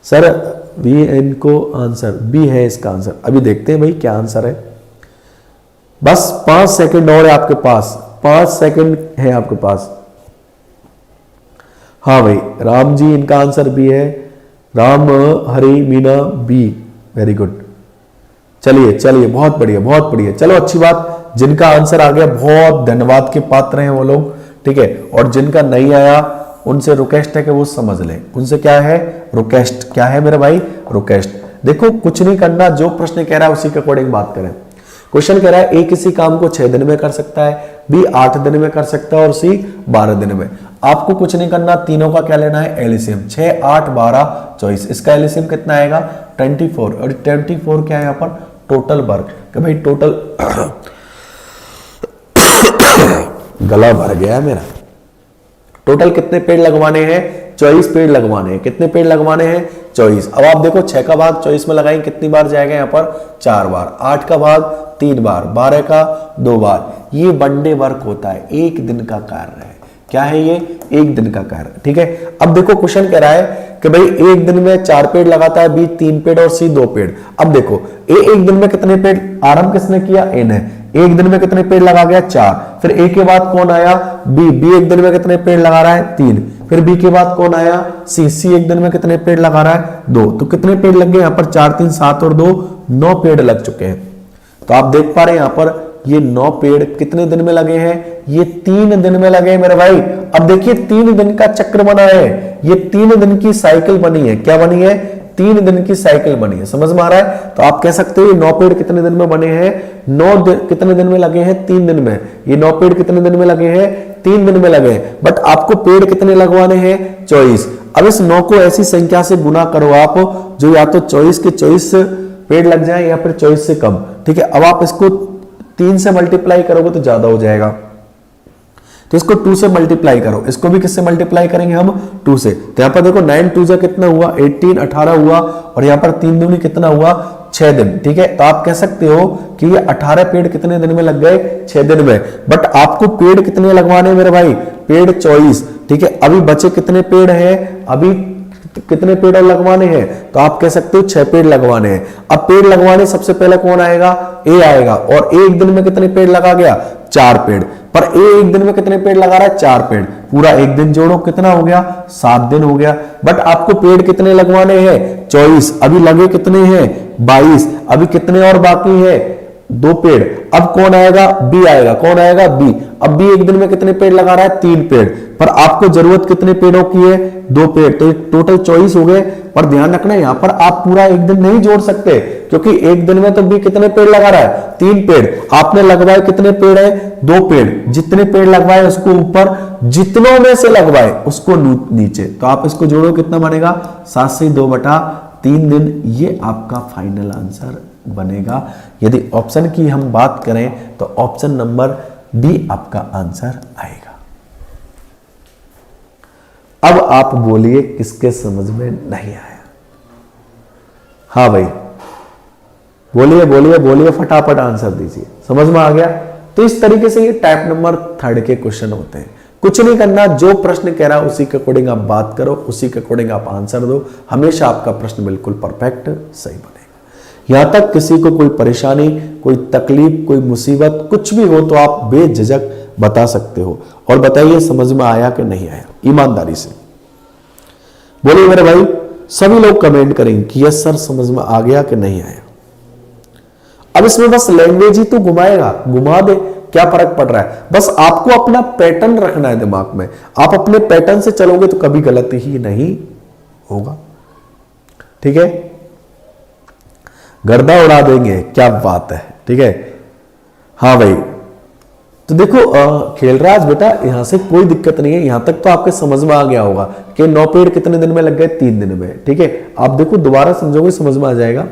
[SPEAKER 1] सर बी, इनको आंसर बी है इसका आंसर। अभी देखते हैं भाई क्या आंसर है। बस 5 सेकंड और है आपके पास, 5 सेकंड है आपके पास। हाँ भाई राम जी, इनका आंसर बी है। Ram Hari Meena B, very good. चलिए बहुत बढ़िया। चलो अच्छी बात, जिनका आंसर आ गया बहुत धन्यवाद के पात्र हैं वो लोग। ठीक है, और जिनका नहीं आया उनसे रिक्वेस्ट है कि वो समझ लें। उनसे क्या है रिक्वेस्ट, क्या है मेरे भाई रिक्वेस्ट। देखो कुछ नहीं करना, जो प्रश्न कह रहा है उसी के अकॉर्डिंग बात करें। क्वेश्चन कह रहा है ए किसी काम को 6 दिन में कर सकता है, बी 8 दिन में कर सकता है और सी 12 दिन में। आपको कुछ नहीं करना, तीनों का क्या लेना है एलसीएम। 6, 8, 12, 24, इसका एलसीएम कितना आएगा 24। और 24 क्या है यहाँ पर टोटल वर्क, कि भाई टोटल गला भर गया मेरा। टोटल कितने पेड़ लगवाने हैं 24 पेड़ लगवाने हैं। कितने पेड़ लगवाने हैं 24। अब आप देखो 6 का भाग 24 में लगाएंगे कितनी बार जाएगा यहाँ पर 4 बार, 8 का भाग 3 बार, 12 का 2 बार। ये वन डे वर्क होता है, एक दिन का कार्य है। क्या है ये, एक दिन का कार्य। ठीक है, अब देखो क्वेश्चन कह रहा है कि भाई एक दिन में 4 पेड़ लगाता है, बी 3 पेड़ और सी 2 पेड़। अब देखो ए एक दिन में कितने पेड़, आरंभ किसने किया ए ने, एक दिन में कितने पेड़ लगा गया 4। फिर ए के बाद कौन आया बी एक दिन में कितने पेड़ लगा रहा है 3। फिर बी के बाद कौन आया सी एक दिन में कितने पेड़ लगा रहा है 2। तो कितने पेड़ लग गए यहाँ पर 4, 3, 7 और 2, 9 पेड़ लग चुके हैं। तो आप देख पा रहे हैं यहाँ पर ये 9 पेड़ कितने दिन में लगे हैं, ये 3 दिन में लगे हैं मेरे भाई। अब देखिए 3 दिन का चक्र बना है, ये 3 दिन की साइकिल बनी है। क्या बनी है 3 दिन की साइकिल बनी है, समझ में आ रहा है। तो आप कह सकते हो ये 9 पेड़ कितने दिन में बने हैं, 9 दिन कितने दिन में लगे हैं 3 दिन में। ये 9 पेड़ कितने दिन में लगे हैं 3 दिन में लगे हैं। बट आपको पेड़ कितने लगवाने हैं 24। अब इस 9 को ऐसी संख्या से गुना करो आप जो या तो 24 के 24 पेड़ लग जाए या फिर 24 से कम। ठीक है, अब आप इसको 3 से मल्टीप्लाई करोगे तो ज्यादा हो जाएगा। तो इसको 2 से मल्टीप्लाई करो, इसको भी किससे मल्टीप्लाई करेंगे हम 2 से। तो यहाँ पर देखो 9 2 जा कितना हुआ 18, 18 हुआ, और यहाँ पर 3 दूनी कितना हुआ 6 दिन। ठीक है, तो आप कह सकते हो कि ये 18 पेड़ कितने दिन में लग गए 6 दिन में। बट आपको पेड़ कितने लगवाने मेरे भाई, पेड़ 24। ठीक है, अभी बचे कितने पेड़ हैं, अभी कितने पेड़ लगवाने हैं, तो आप कह सकते हो 6 पेड़ लगवाने हैं। अब पेड़ लगवाने सबसे पहले कौन आएगा, ए आएगा, और ए एक दिन में कितने पेड़ लगा गया 4 पेड़। पर ए एक दिन में कितने पेड़ लगा रहा है 4 पेड़, पूरा एक दिन जोड़ो कितना हो गया 7 दिन हो गया। बट आपको पेड़ कितने लगवाने हैं 24, अभी लगे कितने हैं 22, अभी कितने और बाकी है 2 पेड़। अब कौन आएगा, बी आएगा, कौन आएगा बी। अब बी एक दिन में कितने पेड़ लगा रहा है 3 पेड़, पर आपको जरूरत कितने पेड़ों की है 2 पेड़, तो टोटल 24 हो गए। पर ध्यान रखना यहां पर आप पूरा एक दिन नहीं जोड़ सकते, क्योंकि एक दिन में तो बी कितने पेड़ लगा रहा है 3 पेड़, आपने लगवाए कितने पेड़ है 2 पेड़। जितने पेड़ लगवाए उसको ऊपर, जितनों में से लगवाए उसको नीचे। तो आप इसको जोड़ो कितना बनेगा 7 से 2/3 दिन, ये आपका फाइनल आंसर बनेगा। यदि ऑप्शन की हम बात करें तो ऑप्शन नंबर बी आपका आंसर आएगा। अब आप बोलिए किसके समझ में नहीं आया। हाँ भाई बोलिए बोलिए बोलिए, फटाफट आंसर दीजिए, समझ में आ गया। तो इस तरीके से ये टाइप नंबर 3 के क्वेश्चन होते हैं। कुछ नहीं करना, जो प्रश्न कह रहा है उसी के अकॉर्डिंग आप बात करो, उसी के अकॉर्डिंग आप आंसर दो, हमेशा आपका प्रश्न बिल्कुल परफेक्ट सही बनेगा। यहां तक किसी को कोई परेशानी, कोई तकलीफ, कोई मुसीबत कुछ भी हो तो आप बेझिझक बता सकते हो, और बताइए समझ में आया कि नहीं आया, ईमानदारी से बोलिए मेरे भाई। सभी लोग कमेंट करेंगे कि यस सर समझ में आ गया कि नहीं आया। अब इसमें बस लैंग्वेज ही तो घुमाएगा, घुमा दे, क्या फर्क पड़ रहा है। बस आपको अपना पैटर्न रखना है दिमाग में, आप अपने पैटर्न से चलोगे तो कभी गलती ही नहीं होगा। ठीक है, गर्दा उड़ा देंगे, क्या बात है। ठीक है, हाँ भाई। तो देखो खेलराज बेटा, यहां से कोई दिक्कत नहीं है, यहां तक तो आपके समझ में आ गया होगा कि 9 पेड़ कितने दिन में लग गए 3 दिन में। ठीक है, आप देखो दोबारा समझोगे समझ में आ जाएगा।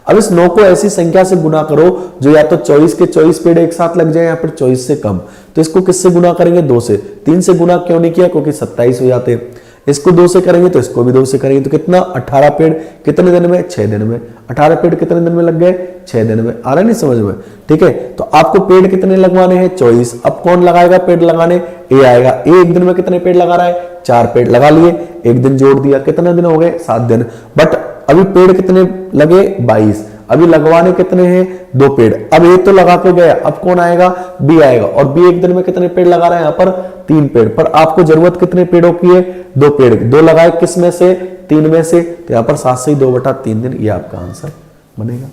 [SPEAKER 1] अब इस 9 को ऐसी संख्या से गुना करो जो या तो 24 के 24 पेड़ एक साथ लग जाए या फिर 24 से कम। तो इसको किससे गुना करेंगे 2 से। 3 से गुना क्यों नहीं किया, क्योंकि 27 हो जाते। इसको 2 से करेंगे तो इसको भी 2 से करेंगे, तो कितना 18 पेड़ कितने दिन में 6 दिन में। 18 पेड़ कितने दिन में लग गए 6 दिन में। आ रहा नहीं समझ में। ठीक है, तो आपको पेड़ कितने लगवाने हैं 24। अब कौन लगाएगा पेड़ लगाने, ए आएगा। ए एक दिन में कितने पेड़ लगा रहा है 4 पेड़ लगा लिए, एक दिन जोड़ दिया, कितने दिन हो गए 7 दिन। बट अभी पेड़ कितने लगे 22, अभी लगवाने कितने हैं 2 पेड़। अब ए तो लगा के गया, अब कौन आएगा बी आएगा, और बी एक दिन में कितने पेड़ लगा रहा है यहाँ पर 3 पेड़। पर आपको जरूरत कितने पेड़ों की है 2 पेड़, 2 लगाए किस में से 3 में से, तो यहाँ पर 7 से 2/3 दिन, ये आपका आंसर बनेगा।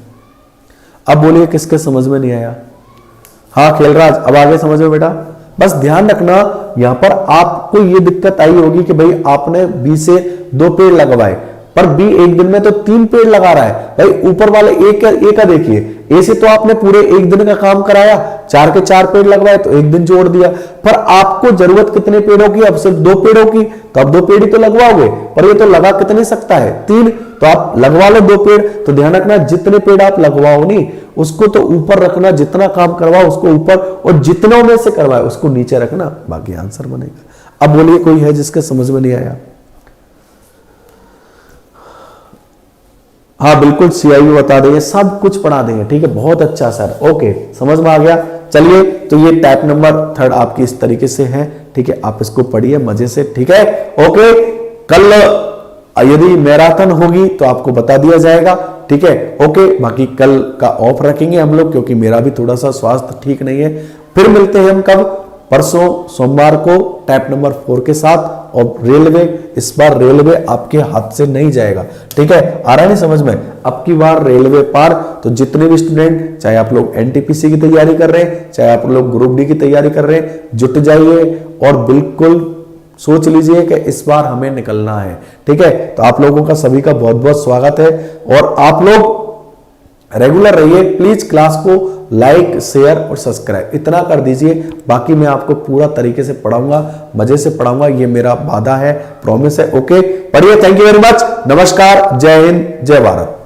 [SPEAKER 1] अब बोलिए किसके समझ में नहीं आया। हाँ खेलराज, अब आगे समझ में बेटा। बस ध्यान रखना यहां पर आपको ये दिक्कत आई होगी कि भाई आपने बी से 2 पेड़ लगवाए, पर बी एक दिन में तो 3 पेड़ लगा रहा है। भाई ऊपर वाले ए का देखिए, ए से तो आपने पूरे एक दिन का काम कराया, 4 के 4 पेड़ लगवाए तो एक दिन जोड़ दिया। पर आपको जरूरत कितने पेड़ों की, अब सिर्फ 2 पेड़ों की, तो अब 2 पेड़ ही तो लगवाओगे, पर ये तो लगा कितने सकता है 3, तो आप लगवा लो 2 पेड़। तो ध्यान रखना जितने पेड़ आप लगवाओ नहीं उसको तो ऊपर रखना, जितना काम करवाओ उसको ऊपर, और जितनों में से करवाए उसको नीचे रखना, बाकी आंसर बनेगा। अब बोलिए कोई है जिसके समझ में नहीं आया। हाँ बिल्कुल, सीआई भी बता देंगे, सब कुछ पढ़ा देंगे। ठीक है, बहुत अच्छा सर, ओके समझ में आ गया। चलिए, तो ये टाइप नंबर 3 आपकी इस तरीके से है। ठीक है, आप इसको पढ़िए मजे से। ठीक है, ओके। कल यदि मैराथन होगी तो आपको बता दिया जाएगा। ठीक है, ओके। बाकी कल का ऑफ रखेंगे हम लोग, क्योंकि मेरा भी थोड़ा सा स्वास्थ्य ठीक नहीं है। फिर मिलते हैं हम कब, परसों सोमवार को टाइप नंबर 4 के साथ। और रेलवे, इस बार रेलवे आपके हाथ से नहीं जाएगा। ठीक है, आ रहा है नहीं समझ में। अब की बार रेलवे पार। तो जितने भी स्टूडेंट, चाहे आप लोग एनटीपीसी की तैयारी कर रहे हैं, चाहे आप लोग ग्रुप डी की तैयारी कर रहे हैं, जुट जाइए और बिल्कुल सोच लीजिए कि इस बार हमें निकलना है। ठीक है, तो आप लोगों का सभी का बहुत बहुत स्वागत है, और आप लोग रेगुलर रहिए प्लीज। क्लास को लाइक, शेयर और सब्सक्राइब इतना कर दीजिए। बाकी मैं आपको पूरा तरीके से पढ़ाऊंगा, मजे से पढ़ाऊंगा, ये मेरा वादा है, प्रॉमिस है। ओके, पढ़िए। Thank you very much. नमस्कार, जय हिंद, जय भारत।